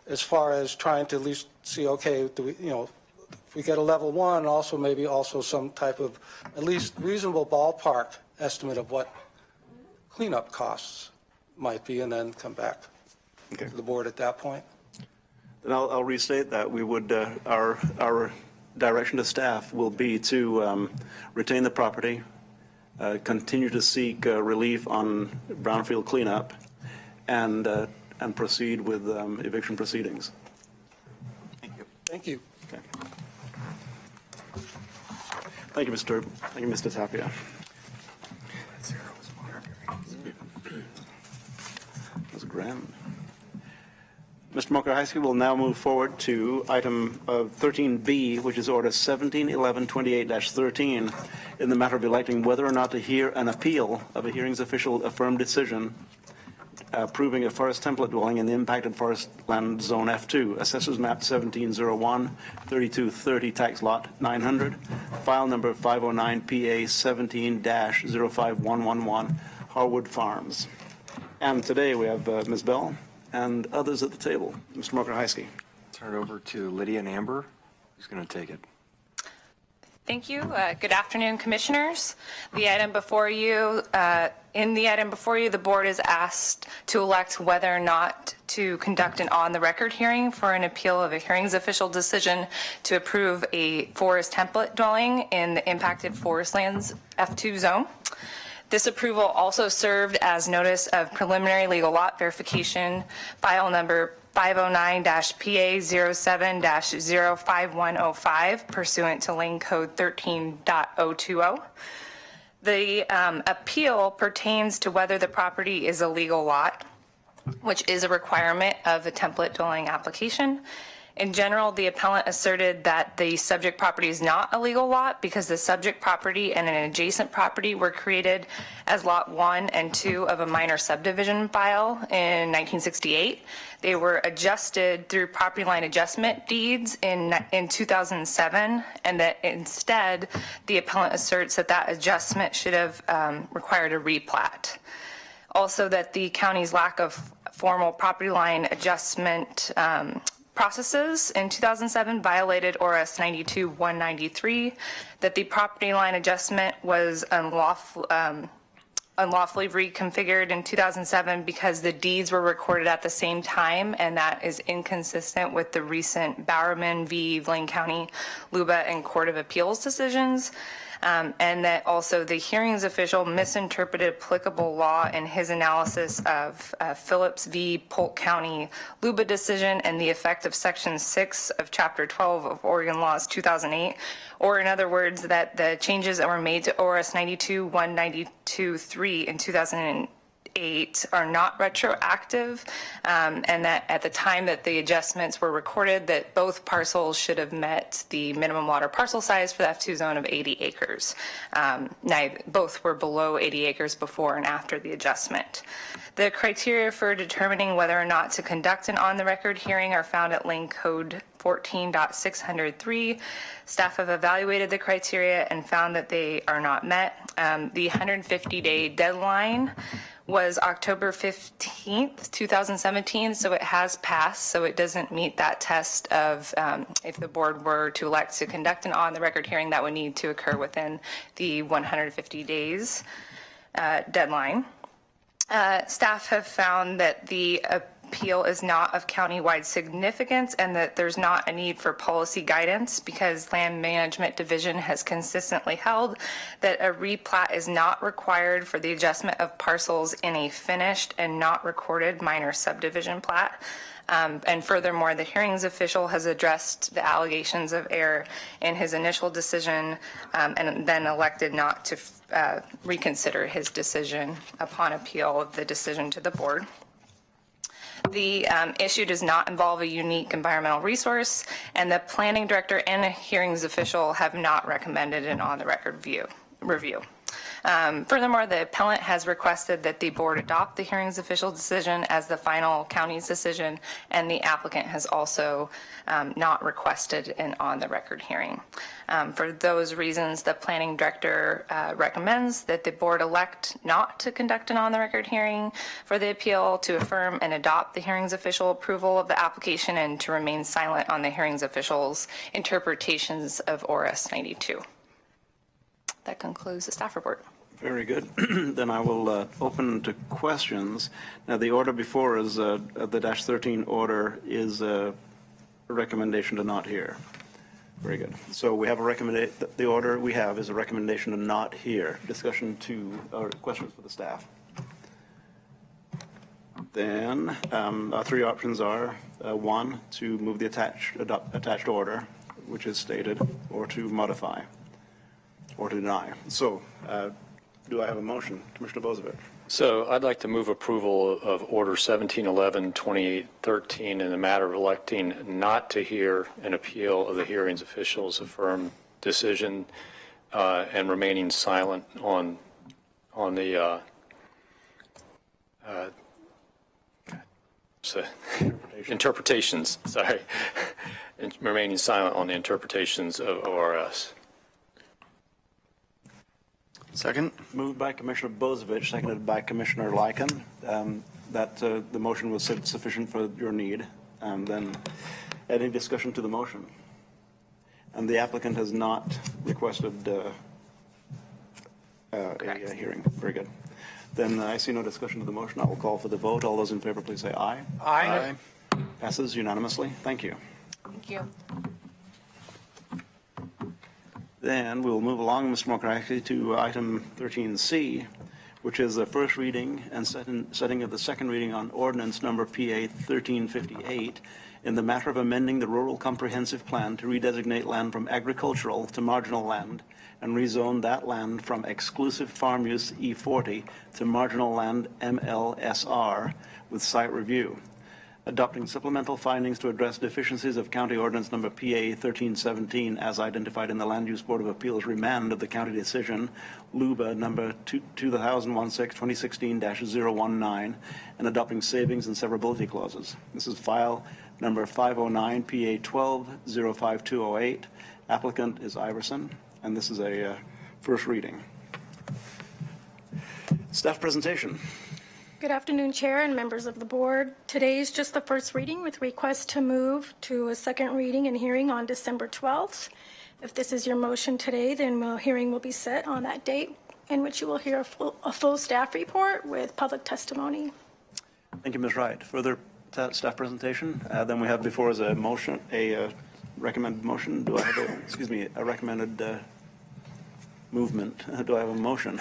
as far as trying to at least see, do we, if we get a level 1, also maybe also some type of at least reasonable ballpark estimate of what cleanup costs might be, and then come back to the board at that point. Then I'll restate that we would, our direction to staff will be to retain the property, continue to seek relief on brownfield cleanup, and proceed with eviction proceedings. Thank you. Okay. Thank you, Mr. Tapia. That was grand. Mr. Mokrzycki will now move forward to item 13B, which is Order 171128-13, in the matter of electing whether or not to hear an appeal of a hearings official affirmed decision approving a forest template dwelling in the impacted forest land zone F2, Assessors Map 1701, 3230, Tax Lot 900, file number 509 PA 17-05111, Harwood Farms. And today we have Ms. Bell and others at the table. Mr. Mokrzycki. Turn it over to Lydia and Amber. Who's going to take it? Thank you. Good afternoon, Commissioners. The item before you, the board is asked to elect whether or not to conduct an on-the-record hearing for an appeal of a hearings official decision to approve a forest template dwelling in the impacted forest lands F2 zone. This approval also served as notice of preliminary legal lot verification, file number 509-PA07-05105, pursuant to Lane Code 13.020. The appeal pertains to whether the property is a legal lot, which is a requirement of a template dwelling application. In general, the appellant asserted that the subject property is not a legal lot because the subject property and an adjacent property were created as Lot 1 and 2 of a minor subdivision file in 1968. They were adjusted through property line adjustment deeds in 2007, and that instead, the appellant asserts that that adjustment should have required a replat. Also, that the county's lack of formal property line adjustment processes in 2007 violated ORS 92-193, that the property line adjustment was unlawfully reconfigured in 2007 because the deeds were recorded at the same time, and that is inconsistent with the recent Bowerman v. Lane County, Luba, and Court of Appeals decisions. And that also the hearings official misinterpreted applicable law in his analysis of Phillips v. Polk County Luba decision and the effect of Section 6 of Chapter 12 of Oregon Laws 2008, or in other words, that the changes that were made to ORS 92-192-3 in 2008 are not retroactive, and that at the time that the adjustments were recorded, that both parcels should have met the minimum water parcel size for the F2 zone of 80 acres. Both were below 80 acres before and after the adjustment. The criteria for determining whether or not to conduct an on-the-record hearing are found at Lane Code 14.603. Staff have evaluated the criteria and found that they are not met. The 150-day deadline was October 15th, 2017, so it has passed, so it doesn't meet that test of if the board were to elect to conduct an on-the-record hearing, that would need to occur within the 150 days deadline. Staff have found that the appeal is not of countywide significance and that there's not a need for policy guidance because Land Management Division has consistently held that a replat is not required for the adjustment of parcels in a finished and not recorded minor subdivision plat. And furthermore, the hearings official has addressed the allegations of error in his initial decision and then elected not to reconsider his decision upon appeal of the decision to the board. The issue does not involve a unique environmental resource, and the planning director and a hearings official have not recommended an on-the-record review. Furthermore, the appellant has requested that the board adopt the hearing's official decision as the final county's decision, and the applicant has also not requested an on-the-record hearing. For those reasons, the planning director recommends that the board elect not to conduct an on-the-record hearing for the appeal, to affirm and adopt the hearing's official approval of the application, and to remain silent on the hearing's official's interpretations of ORS 92. That concludes the staff report. Very good. Then I will open to questions. Now, the order before us, the -13 order, is a recommendation to not hear. Very good. So we have a recommendation. The order we have is a recommendation to not hear. Discussion to, or questions for the staff. Then our three options are, one, to move the attached order, which is stated, or to modify, or to deny. So do I have a motion? Commissioner Bozievich. So I'd like to move approval of Order 1711-2813 in the matter of electing not to hear an appeal of the hearing's official's affirmed decision and remaining silent on the interpretations, sorry, and remaining silent on the interpretations of ORS. Second. Moved by Commissioner Bozievich, seconded by Commissioner Lycan. That the motion was sufficient for your need. And then any discussion to the motion? And the applicant has not requested a hearing. Very good. Then I see no discussion to the motion. I will call for the vote. All those in favor, please say aye. Aye. Passes unanimously. Thank you. Thank you. Then we'll move along, Mr. Mokraki, to item 13C, which is the first reading and setting of the second reading on ordinance number PA 1358 in the matter of amending the Rural Comprehensive Plan to redesignate land from agricultural to marginal land and rezone that land from exclusive farm use E40 to marginal land MLSR with site review. Adopting supplemental findings to address deficiencies of County Ordinance Number PA 1317 as identified in the Land Use Board of Appeals remand of the county decision, LUBA number 2016-019, and adopting savings and severability clauses. This is file number 509 PA 12-05208. Applicant is Iverson, and this is a first reading. Staff presentation. Good afternoon, Chair and members of the board. Today is just the first reading with request to move to a second reading and hearing on December 12th. If this is your motion today, then the hearing will be set on that date in which you will hear a full staff report with public testimony. Thank you, Ms. Wright. Further staff presentation? Then we have before us a motion, a recommended motion. Do I have a, a recommended movement? Do I have a motion?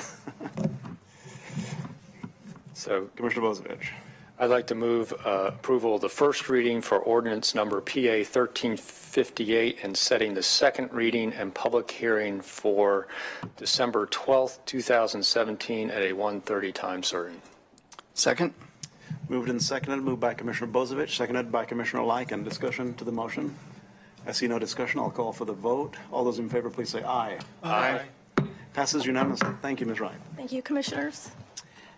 So, Commissioner Bozievich. I'd like to move approval of the first reading for ordinance number PA 1358 and setting the second reading and public hearing for December 12th, 2017 at a 1:30 time certain. Second. Moved and seconded. Moved by Commissioner Bozievich, seconded by Commissioner Lycan. Discussion to the motion? I see no discussion. I'll call for the vote. All those in favor, please say aye. Aye. Passes unanimously. Thank you, Ms. Wright. Thank you, Commissioners.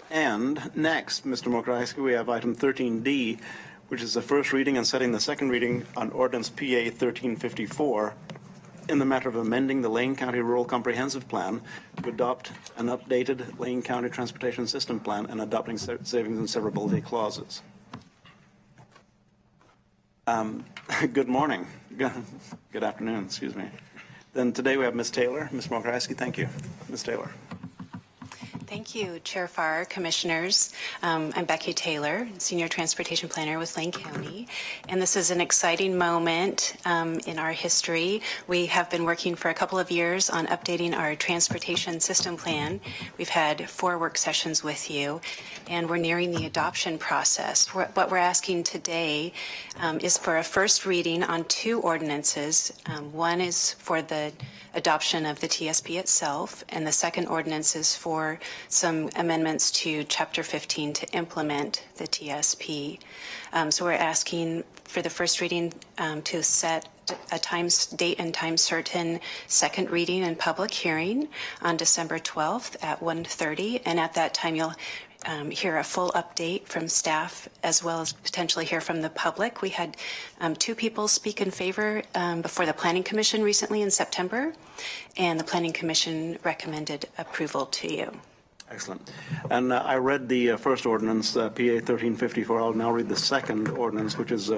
And next, Mr. Mokraki, we have item 13D, which is the first reading and setting the second reading on ordinance PA 1354 in the matter of amending the Lane County Rural Comprehensive Plan to adopt an updated Lane County Transportation System Plan and adopting savings and severability clauses. Good morning. Good afternoon, excuse me. Then today we have Ms. Taylor. Ms. Mokraki, thank you. Ms. Taylor. Thank you, Chair Farr, Commissioners. I'm Becky Taylor, Senior Transportation Planner with Lane County, and this is an exciting moment in our history. We have been working for a couple of years on updating our transportation system plan. We've had 4 work sessions with you, and we're nearing the adoption process. What we're asking today is for a first reading on 2 ordinances. One is for the adoption of the TSP itself, and the second ordinance is for some amendments to Chapter 15 to implement the TSP. So we're asking for the first reading to set date and time certain second reading and public hearing on December 12th at 1:30. And at that time, you'll hear a full update from staff as well as potentially hear from the public. We had 2 people speak in favor before the Planning Commission recently in September, and the Planning Commission recommended approval to you. Excellent. And I read the first ordinance, PA 1354. I'll now read the second ordinance, which is,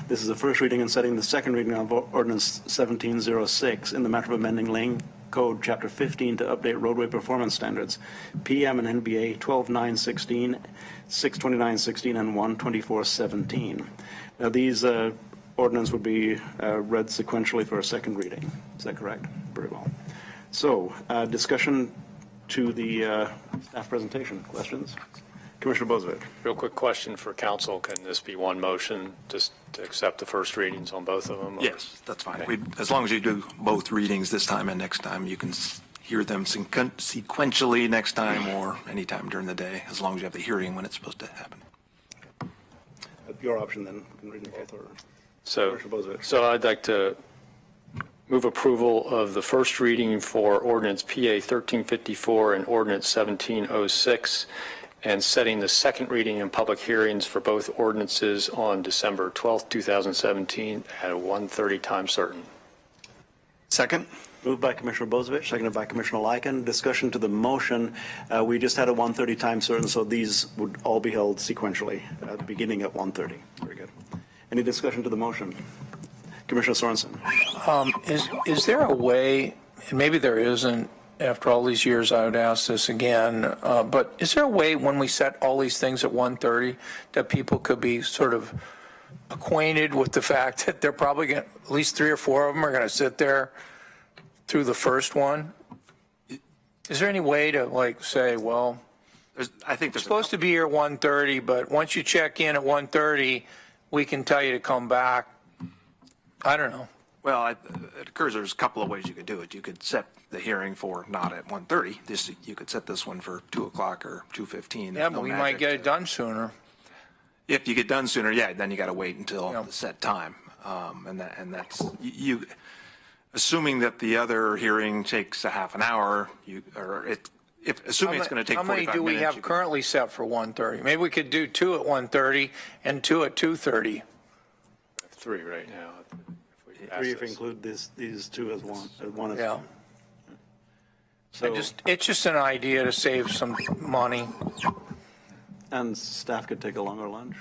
this is the first reading and setting the second reading of Ordinance 1706 in the matter of amending Lane Code, Chapter 15, to update roadway performance standards, PM and NBA 12.916, 629.16, and 124.17. Now, these ordinance would be read sequentially for a second reading. Is that correct? Very well. So, discussion to the staff presentation. Questions? Commissioner Bozievich. Real quick question for council. Can this be one motion just to accept the first readings on both of them? Or? Yes, that's fine. Okay. As long as you do both readings this time and next time, you can hear them sequentially next time or anytime during the day, as long as you have the hearing when it's supposed to happen. Your option then. You can read in both order. So I'd like to move approval of the first reading for Ordinance PA 1354 and Ordinance 1706, and setting the second reading and public hearings for both ordinances on December 12th, 2017 at 1:30 time certain. Second. Moved by Commissioner Bozievich, seconded by Commissioner Lycan. Discussion to the motion. We just had a 1:30 time certain, so these would all be held sequentially, beginning at 1:30. Very good. Any discussion to the motion? Commissioner Sorensen. Is there a way, and maybe there isn't, after all these years I would ask this again, but is there a way when we set all these things at 1:30 that people could be sort of acquainted with the fact that they're probably going to, at least 3 or 4 of them are going to sit there through the first one? Is there any way to like say, well, I think there's supposed to be here at 1:30, but once you check in at 1:30, we can tell you to come back? I don't know. Well, it occurs there's a couple of ways you could do it. You could set the hearing for not at 1:30. You could set this one for 2 o'clock or 2:15. Yeah, but we might get it done sooner. If you get done sooner, yeah, then you got to wait until the set time. And that's you. Assuming that the other hearing takes a half an hour, assuming it's going to take 45 minutes. How many do we have currently set for 1:30? Maybe we could do 2 at 1:30 and 2 at 2:30. 3 right now. If you include these 2 as one. Yeah. So it's just an idea to save some money. And staff could take a longer lunch.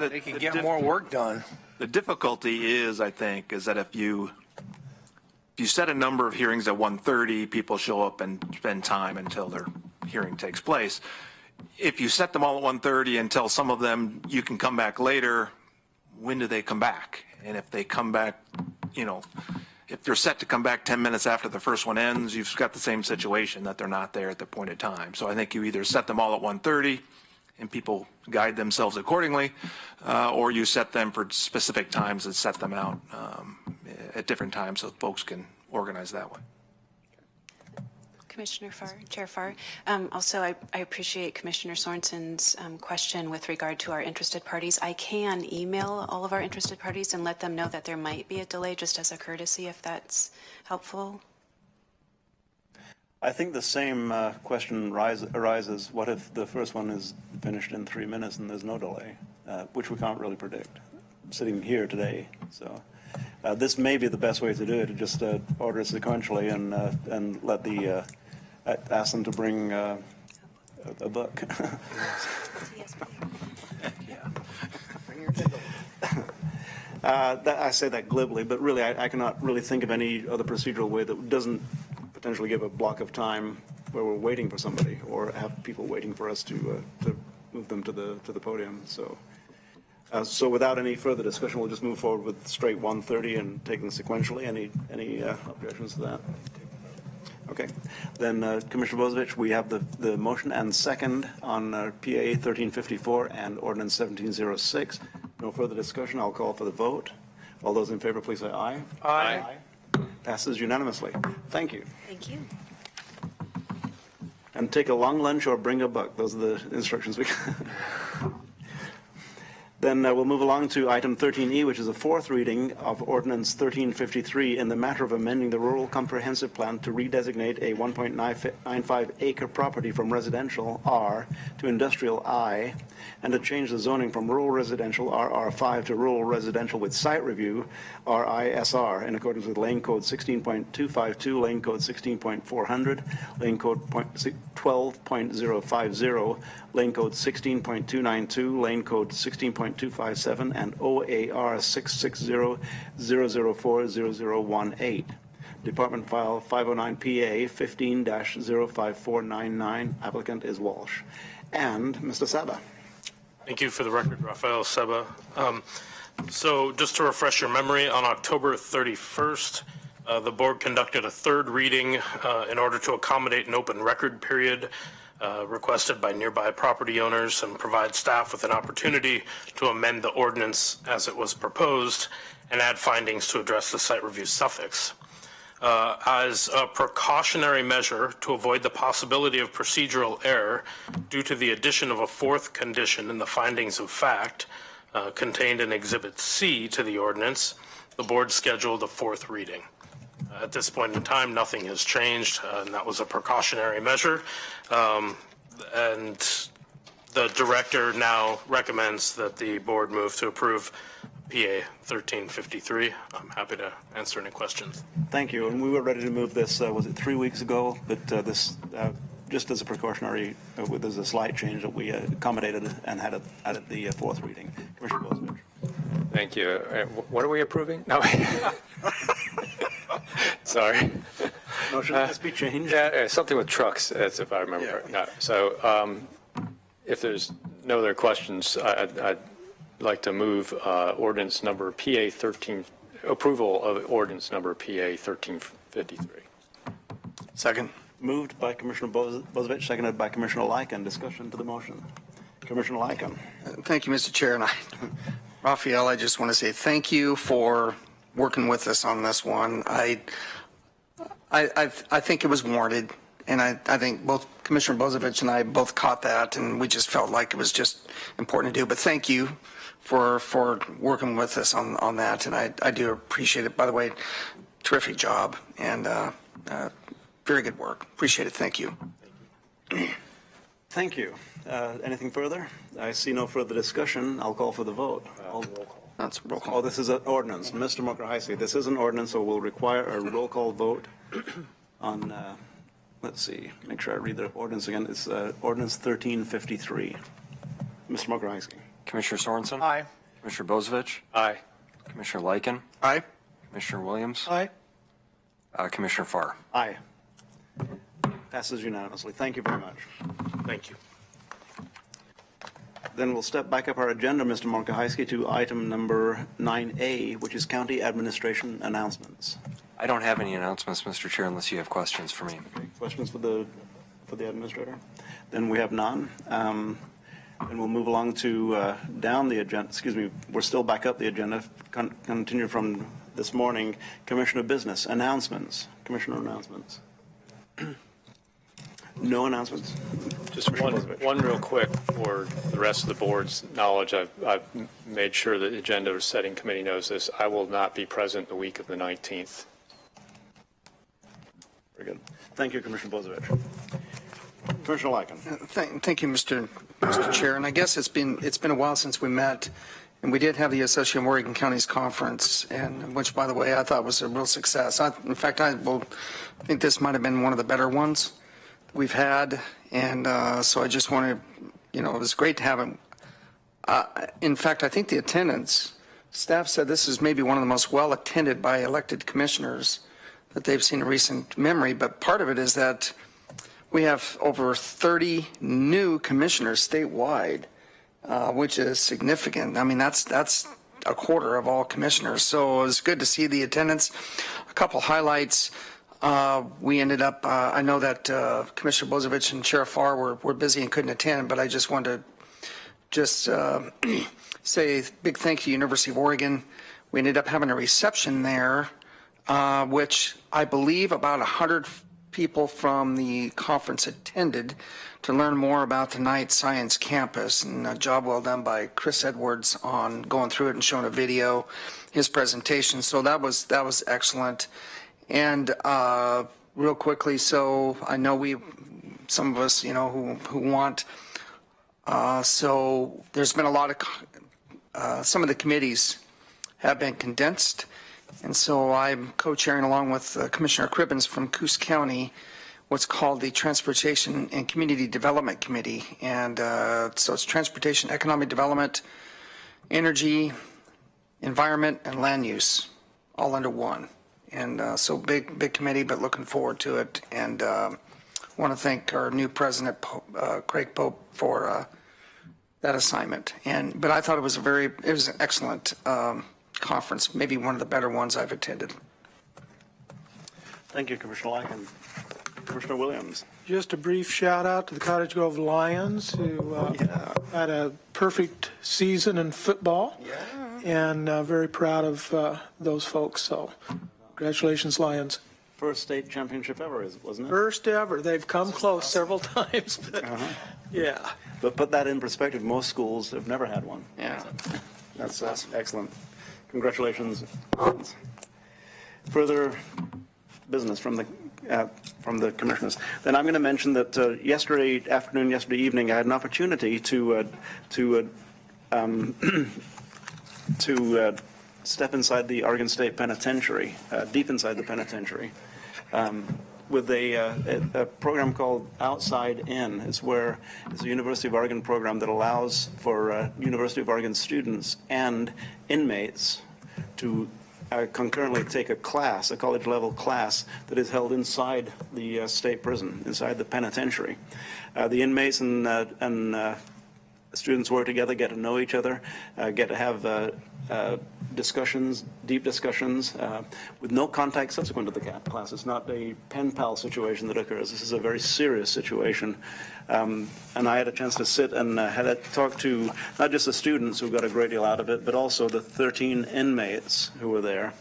They could get more work done. The difficulty is, I think, is that if you set a number of hearings at 1:30, people show up and spend time until their hearing takes place. If you set them all at 1:30 and tell some of them you can come back later, when do they come back? And if they come back, if they're set to come back 10 minutes after the first one ends, you've got the same situation that they're not there at the point of time. So I think you either set them all at 1:30 and people guide themselves accordingly, or you set them for specific times and set them out at different times so folks can organize that way. Commissioner Farr, Chair Farr. Also, I appreciate Commissioner Sorensen's question with regard to our interested parties. I can email all of our interested parties and let them know that there might be a delay just as a courtesy, if that's helpful. I think the same question arises. What if the first one is finished in 3 minutes and there's no delay, which we can't really predict sitting here today. So this may be the best way to do it, to just order sequentially and let the ask them to bring a book. I say that glibly, but really I cannot really think of any other procedural way that doesn't potentially give a block of time where we're waiting for somebody or have people waiting for us to move them to the podium. So without any further discussion, we'll just move forward with straight 1:30 and take them sequentially. Any objections to that? Okay. Then Commissioner Bozievich, we have the motion and second on PA 1354 and Ordinance 1706. No further discussion. I'll call for the vote. All those in favor, please say aye. Aye. Passes unanimously. Thank you. Thank you. And take a long lunch or bring a book. Those are the instructions we got. Then we'll move along to item 13E, which is a fourth reading of Ordinance 1353 in the matter of amending the Rural Comprehensive Plan to redesignate a 1.95 acre property from residential R to industrial I, and to change the zoning from rural residential RR5 to rural residential with site review RISR in accordance with Lane Code 16.252, Lane Code 16.400, Lane Code 12.050, Lane Code 16.292, Lane Code 16.257, and OAR 660-004-0018. Department File 509PA 15-05499. Applicant is Walsh. And Mr. Saba. Thank you. For the record, Rafael Seba. So just to refresh your memory, on October 31st, the board conducted a third reading in order to accommodate an open record period requested by nearby property owners and provide staff with an opportunity to amend the ordinance as it was proposed and add findings to address the site review suffix. As a precautionary measure to avoid the possibility of procedural error due to the addition of a fourth condition in the findings of fact contained in Exhibit C to the ordinance, the board scheduled a fourth reading. At this point in time, nothing has changed, and that was a precautionary measure. And the director now recommends that the board move to approve PA 1353. I'm happy to answer any questions. Thank you. And we were ready to move this, was it 3 weeks ago? But this, just as a precautionary, there's a slight change that we accommodated and had at the fourth reading. Commissioner Bozovich. Thank you. What are we approving? No. Sorry. Motion must be changed. Yeah, something with trucks, as if I remember. Yeah. No. So if there's no other questions, I'd like to move ordinance number PA 13, approval of ordinance number PA 1353. Second. Moved by Commissioner Bozovich, seconded by Commissioner Lycan. Discussion to the motion. Commissioner Lycan. Thank you, Mr. Chair. And Raphael, I just want to say thank you for working with us on this one. I think it was warranted, and I think both Commissioner Bozovich and I both caught that, and we just felt like it was just important to do. But thank you for working with us on that, and I do appreciate it. By the way, terrific job, and very good work. Appreciate it. Thank you. Thank you. Anything further? I see no further discussion. I'll call for the vote. That's a roll call. Oh, this is an ordinance. Mr. Mokrahisi, this is an ordinance, so we'll require a roll call vote on, let's see, make sure I read the ordinance again. It's ordinance 1353. Mr. Mokrahisi. Commissioner Sorensen? Aye. Commissioner Bozovich? Aye. Commissioner Lycan? Aye. Commissioner Williams? Aye. Commissioner Farr? Aye. Passes unanimously. Thank you very much. Thank you. Then we'll step back up our agenda, Mr. Mokrahisi, to item number 9A, which is county administration announcements. I don't have any announcements, Mr. Chair, unless you have questions for me. Okay. Questions for the administrator? Then we have none. And we'll move along to down the agenda. Excuse me, we're still back up the agenda. Continue from this morning. Commissioner Business announcements. Commissioner announcements. No announcements. Just one real quick for the rest of the board's knowledge. I've made sure that the agenda setting committee knows this. I will not be present the week of the 19th. Very good. Thank you, Commissioner Bozovich. Commissioner Lycan. Thank you, Mr. Chair. And I guess it's been a while since we met, and we did have the Association of Oregon Counties Conference, and which, by the way, I thought was a real success. In fact, I think this might have been one of the better ones we've had, and so I just wanted, it was great to have him. In fact, I think the attendance, staff said this is maybe one of the most well attended by elected commissioners that they've seen in recent memory, but part of it is that we have over 30 new commissioners statewide, which is significant. I mean, that's a quarter of all commissioners, so it was good to see the attendance. A couple highlights. We ended up, I know that Commissioner Bozovich and Sheriff Farr were busy and couldn't attend, but I just wanted to say a big thank you to University of Oregon. We ended up having a reception there, which I believe about 100 people from the conference attended to learn more about the Knight Science Campus, and a job well done by Chris Edwards on going through it and showing a video, his presentation. So that was excellent. And real quickly, so I know some of us, who want, so there's been a lot of, some of the committees have been condensed. And so I'm co-chairing along with Commissioner Cribbins from Coos County what's called the Transportation and Community Development Committee. And so it's transportation, economic development, energy, environment, and land use, all under one. And so big committee, but looking forward to it. And want to thank our new president, Craig Pope, for that assignment. But I thought it was an excellent conference, maybe one of the better ones I've attended. Thank you, Commissioner Lycan. Commissioner Williams. Just a brief shout out to the Cottage Grove Lions, who had a perfect season in football, and very proud of those folks. So congratulations, Lions. First state championship ever, wasn't it? First ever. They've come close several times, but yeah. But put that in perspective, most schools have never had one. Yeah. That's excellent. Congratulations. Further business from the commissioners. Then I'm going to mention that yesterday evening, I had an opportunity to step inside the Oregon State Penitentiary, deep inside the penitentiary, with a program called Outside In. It's a University of Oregon program that allows for University of Oregon students and inmates to concurrently take a class, a college-level class that is held inside the state prison, inside the penitentiary. The inmates and students work together, get to know each other, get to have discussions, deep discussions, with no contact subsequent to the class. It's not a pen pal situation that occurs. This is a very serious situation. And I had a chance to sit and talk to not just the students who got a great deal out of it, but also the 13 inmates who were there.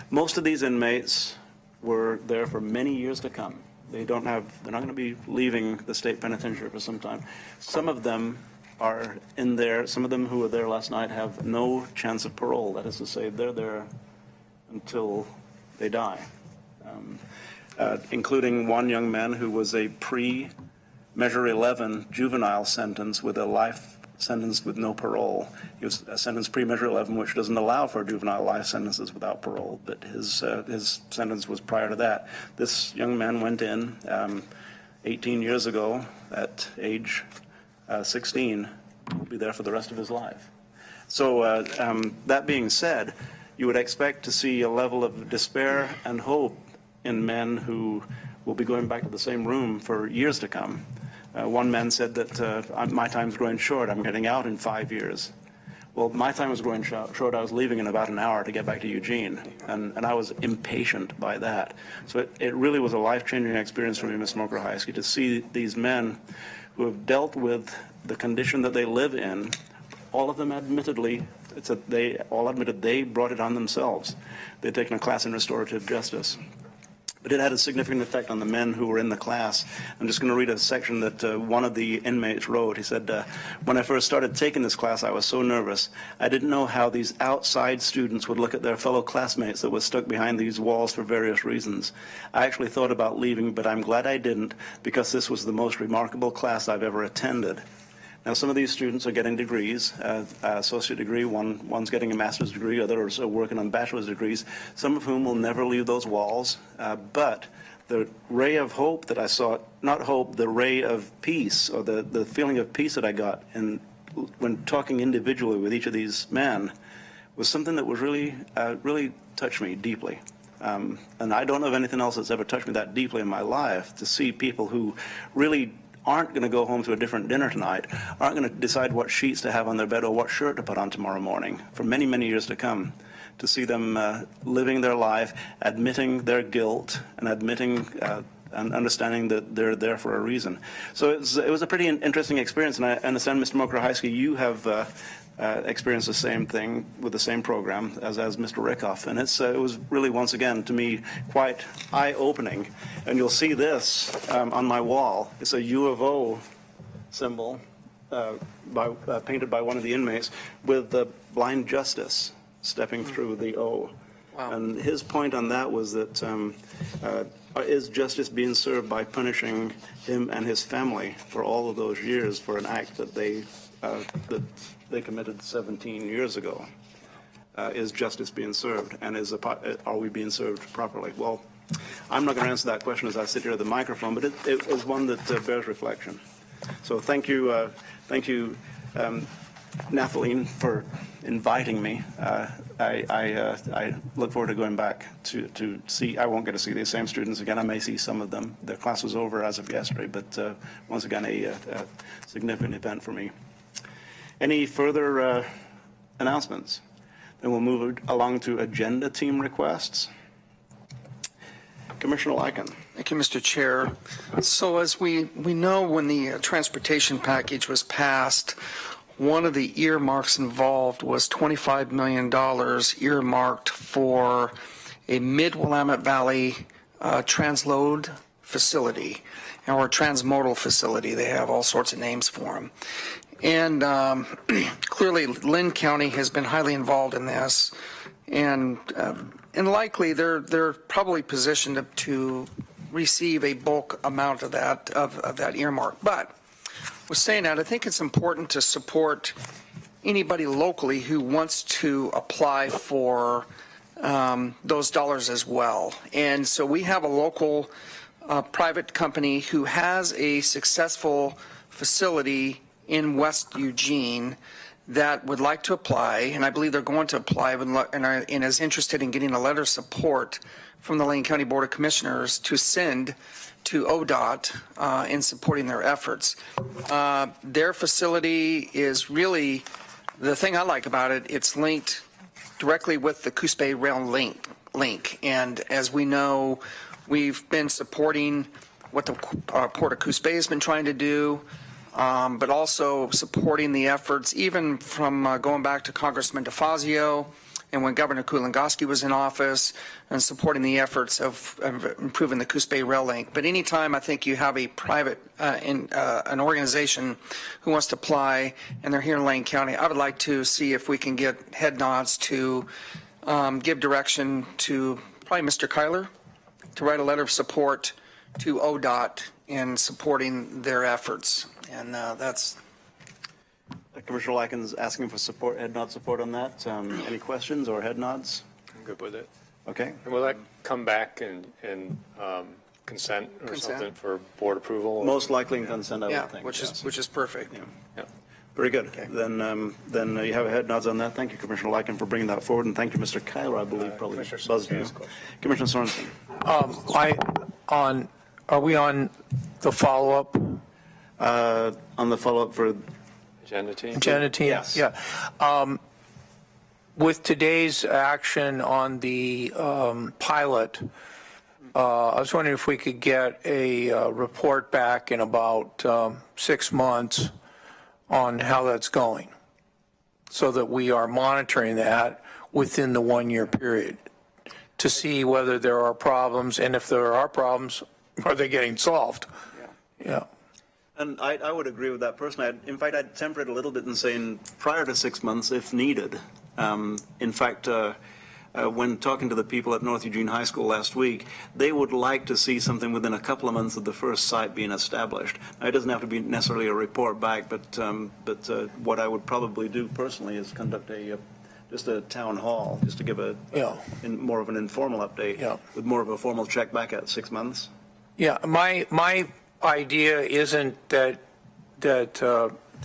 Most of these inmates were there for many years to come. They're not going to be leaving the state penitentiary for some time. Some of them are in there. Some of them who were there last night have no chance of parole. That is to say, they're there until they die, including one young man who was a pre-Measure 11 juvenile sentence with a life sentence with no parole. He was sentenced pre-Measure 11, which doesn't allow for juvenile life sentences without parole, but his sentence was prior to that. This young man went in 18 years ago at age 16, will be there for the rest of his life. So that being said, you would expect to see a level of despair and hope in men who will be going back to the same room for years to come. One man said that my time's growing short, I'm getting out in 5 years. Well, my time was growing short. I was leaving in about an hour to get back to Eugene, and I was impatient by that. So it really was a life-changing experience for me, Ms. Mokrahayski, to see these men who have dealt with the condition that they live in. All of them admittedly, they all admitted they brought it on themselves. They'd taken a class in restorative justice. But it had a significant effect on the men who were in the class. I'm just going to read a section that one of the inmates wrote. He said, when I first started taking this class, I was so nervous. I didn't know how these outside students would look at their fellow classmates that were stuck behind these walls for various reasons. I actually thought about leaving, but I'm glad I didn't, because this was the most remarkable class I've ever attended. Now, some of these students are getting degrees, associate degree, one's getting a master's degree, others are working on bachelor's degrees, some of whom will never leave those walls. But the ray of hope that I saw, not hope, the ray of peace, or the feeling of peace that I got when talking individually with each of these men, was something that was really touched me deeply. And I don't know of anything else that's ever touched me that deeply in my life, to see people who really aren't going to go home to a different dinner tonight, aren't going to decide what sheets to have on their bed or what shirt to put on tomorrow morning for many, many years to come, to see them living their life, admitting their guilt, and admitting and understanding that they're there for a reason. So it was a pretty interesting experience, and I understand, Mr. Mokrahayski, you have experienced the same thing with the same program as Mr. Rickoff. And it was really, once again, to me, quite eye-opening. And you'll see this on my wall. It's a U of O symbol painted by one of the inmates with the blind justice stepping through the O. Wow. And his point on that was that is justice being served by punishing him and his family for all of those years for an act that they committed 17 years ago? Is justice being served, and are we being served properly? Well, I'm not going to answer that question as I sit here at the microphone, but it is one that bears reflection. So thank you, Nathalie, for inviting me. I look forward to going back to see. I won't get to see these same students again. I may see some of them. Their class was over as of yesterday, but once again, a significant event for me. Any further announcements? Then we'll move along to agenda team requests. Commissioner Lyken. Thank you, Mr. Chair. So as we know, when the transportation package was passed, one of the earmarks involved was $25 million earmarked for a mid-Willamette Valley transload facility or transmodal facility. They have all sorts of names for them. And clearly, Linn County has been highly involved in this, and likely they're probably positioned to receive a bulk amount of that earmark. But with saying that, I think it's important to support anybody locally who wants to apply for those dollars as well. And so we have a local private company who has a successful facility in West Eugene that would like to apply, and I believe they're going to apply and is interested in getting a letter of support from the Lane County Board of Commissioners to send to ODOT in supporting their efforts. Their facility is really, the thing I like about it, it's linked directly with the Coos Bay Rail link. And as we know, we've been supporting what the Port of Coos Bay has been trying to do, but also supporting the efforts, even from going back to Congressman DeFazio and when Governor Kulongoski was in office, and supporting the efforts of improving the Coos Bay Rail Link. But anytime I think you have a private, an organization who wants to apply, and they're here in Lane County, I would like to see if we can get head nods to give direction to probably Mr. Kyler to write a letter of support to ODOT in supporting their efforts. And that's... Commissioner Lyken's asking for support, head nod support on that. Any questions or head nods? I'm good with it. Okay. And will that come back in consent or something for board approval? Most likely in consent, I would think. Which is perfect. Yeah. Very good. Okay. Then you have a head nods on that. Thank you, Commissioner Lyken, for bringing that forward, and thank you, Mr. Kyler, I believe, probably buzzed you. Commissioner Sorensen. Are we on the follow-up? On the follow-up for agenda team? Agenda team, yes. Yeah. With today's action on the pilot, I was wondering if we could get a report back in about 6 months on how that's going, so that we are monitoring that within the 1 year period to see whether there are problems, and if there are problems, are they getting solved? Yeah. And I would agree with that personally. In fact, I'd temper it a little bit in saying prior to 6 months, if needed. In fact, when talking to the people at North Eugene High School last week, they would like to see something within a couple of months of the first site being established. Now, it doesn't have to be necessarily a report back, but what I would probably do personally is conduct just a town hall, just to give more of an informal update, with more of a formal check back at 6 months. Yeah, my idea isn't that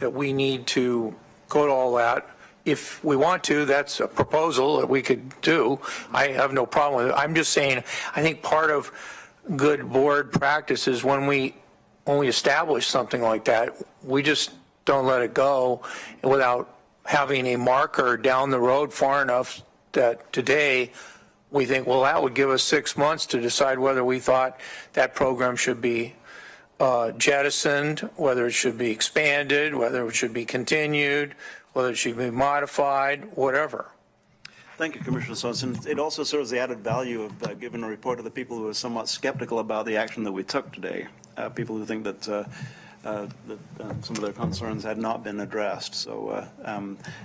we need to go to all that. If we want to, that's a proposal that we could do. I have no problem with it. I'm just saying, I think part of good board practice is when we establish something like that, we just don't let it go without having a marker down the road far enough that today we think, well, that would give us 6 months to decide whether we thought that program should be jettisoned, whether it should be expanded, whether it should be continued, whether it should be modified, whatever. Thank you, Commissioner Sorensen. It also serves the added value of giving a report to the people who are somewhat skeptical about the action that we took today, people who think that, some of their concerns had not been addressed. So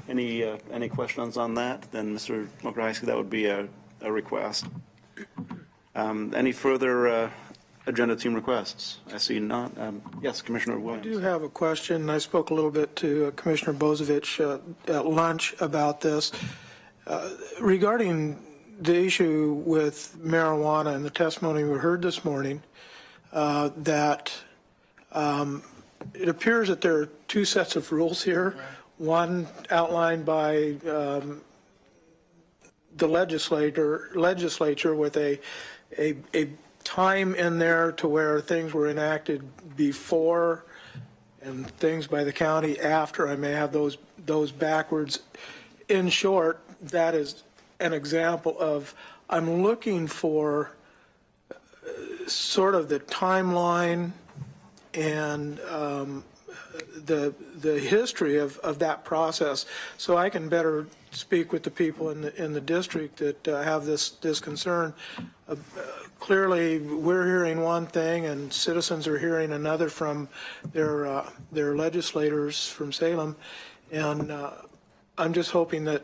any questions on that? Then, Mr. Mokrahajski, that would be a request. Any further agenda team requests? I see none. Yes, Commissioner Williams. I do have a question. I spoke a little bit to Commissioner Bozovich at lunch about this. Regarding the issue with marijuana and the testimony we heard this morning, that it appears that there are two sets of rules here. One outlined by the legislature with a time in there to where things were enacted before and things by the county after. I may have those backwards. In short, that is an example of, I'm looking for sort of the timeline and the history of that process, so I can better speak with the people in the district that have this concern. Clearly, we're hearing one thing, and citizens are hearing another from their legislators from Salem, and I'm just hoping that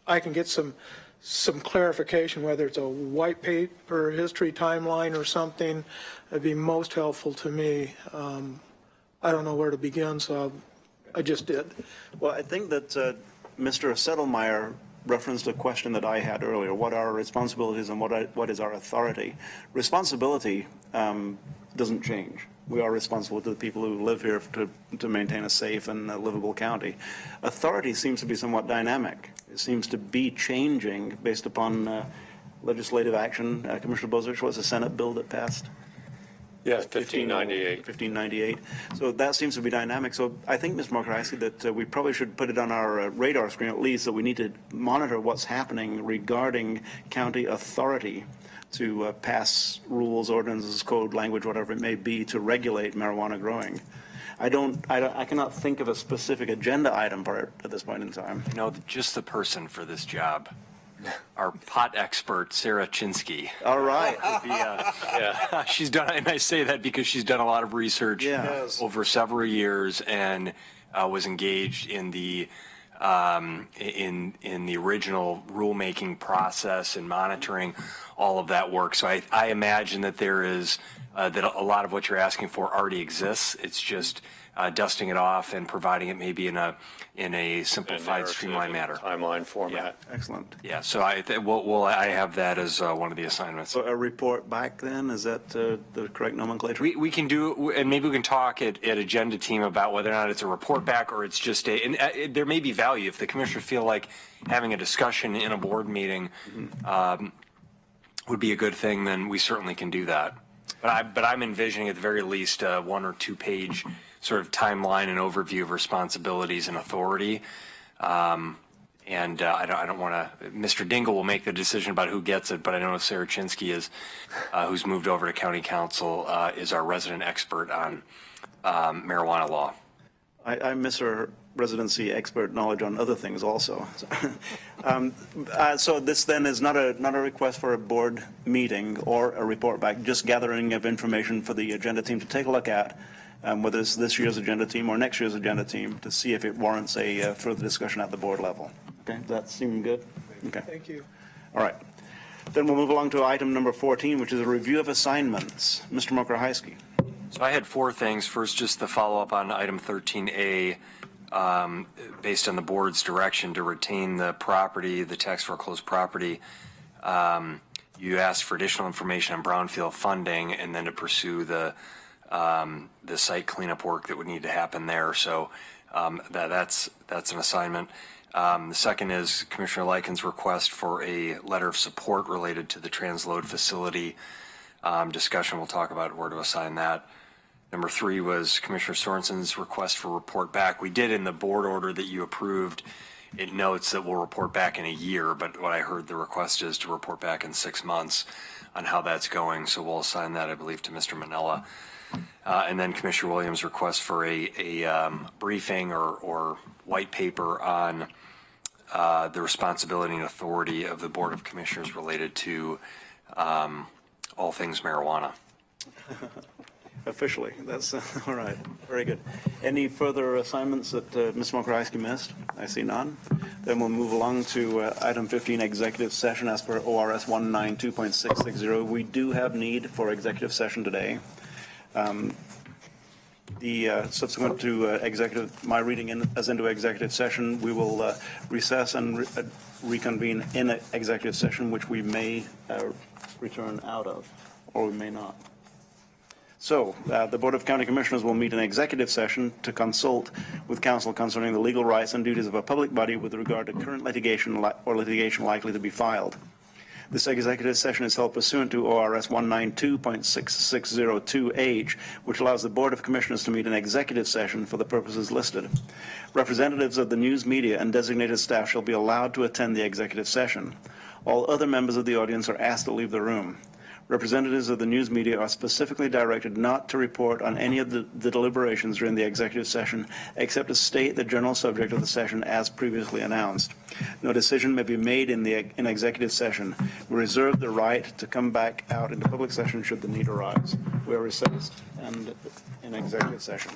I can get some clarification, whether it's a white paper history timeline or something. It'd be most helpful to me. I don't know where to begin, so I just did. Well, I think that Mr. Settlemeyer referenced a question that I had earlier. What are our responsibilities and what is our authority? Responsibility doesn't change. We are responsible to the people who live here to maintain a safe and livable county. Authority seems to be somewhat dynamic. It seems to be changing based upon legislative action. Commissioner Bozovich, was a Senate bill that passed? Yeah, 1598. 1598. So that seems to be dynamic. So I think, Ms. Mokrahajski, that we probably should put it on our radar screen at least, that we need to monitor what's happening regarding county authority to pass rules, ordinances, code, language, whatever it may be, to regulate marijuana growing. I cannot think of a specific agenda item for it at this point in time. You know, just the person for this job. Our pot expert, Sarah Chinsky. All right. Yeah. She's done, and I say that because she's done a lot of research over several years and was engaged in the in the original rulemaking process and monitoring all of that work. So I imagine that there is that a lot of what you're asking for already exists. It's just dusting it off and providing it maybe in a simplified, streamlined manner. Timeline format. Yeah. Excellent. Yeah. So I have that as one of the assignments. So a report back then, is that the correct nomenclature? We can do, and maybe we can talk at agenda team about whether or not it's a report back or it's just and there may be value if the commissioners feel like having a discussion in a board meeting would be a good thing, then we certainly can do that. But I'm envisioning at the very least a 1 or 2 page sort of timeline and overview of responsibilities and authority. I don't want to, Mr. Dingle will make the decision about who gets it, but I know Sarah Chinsky is, who's moved over to county council, is our resident expert on marijuana law. I miss her residency expert knowledge on other things also. So this then is not a request for a board meeting or a report back, just gathering of information for the agenda team to take a look at, whether it's this year's agenda team or next year's agenda team, to see if it warrants a further discussion at the board level. Okay, does that seem good? Okay. Thank you. All right. Then we'll move along to item number 14, which is a review of assignments. Mr. Mokrahajski. So I had 4 things. First, just the follow up on item 13A, based on the board's direction to retain the property, the tax foreclosed property. You asked for additional information on brownfield funding and then to pursue the site cleanup work that would need to happen there. So that's an assignment. The second is Commissioner Likens' request for a letter of support related to the transload facility discussion. We'll talk about where to assign that. Number 3 was Commissioner Sorensen's request for report back. We did in the board order that you approved. It notes that we'll report back in a year, but what I heard the request is to report back in 6 months on how that's going. So we'll assign that, I believe, to Mr. Manella. And then Commissioner Williams' request for a briefing or white paper on the responsibility and authority of the Board of Commissioners related to all things marijuana. Officially, that's all right. Very good. Any further assignments that Ms. Mokrohajski missed? I see none. Then we'll move along to item 15, executive session as per ORS 192.660. We do have need for executive session today. Subsequent to my reading as into executive session, we will recess and reconvene in executive session, which we may return out of, or we may not. So, the Board of County Commissioners will meet in executive session to consult with counsel concerning the legal rights and duties of a public body with regard to current litigation or litigation likely to be filed. This executive session is held pursuant to ORS 192.6602H, which allows the Board of Commissioners to meet in executive session for the purposes listed. Representatives of the news media and designated staff shall be allowed to attend the executive session. All other members of the audience are asked to leave the room. Representatives of the news media are specifically directed not to report on any of the deliberations during the executive session, except to state the general subject of the session as previously announced. No decision may be made in executive session. We reserve the right to come back out into public session should the need arise. We are recessed and in executive session.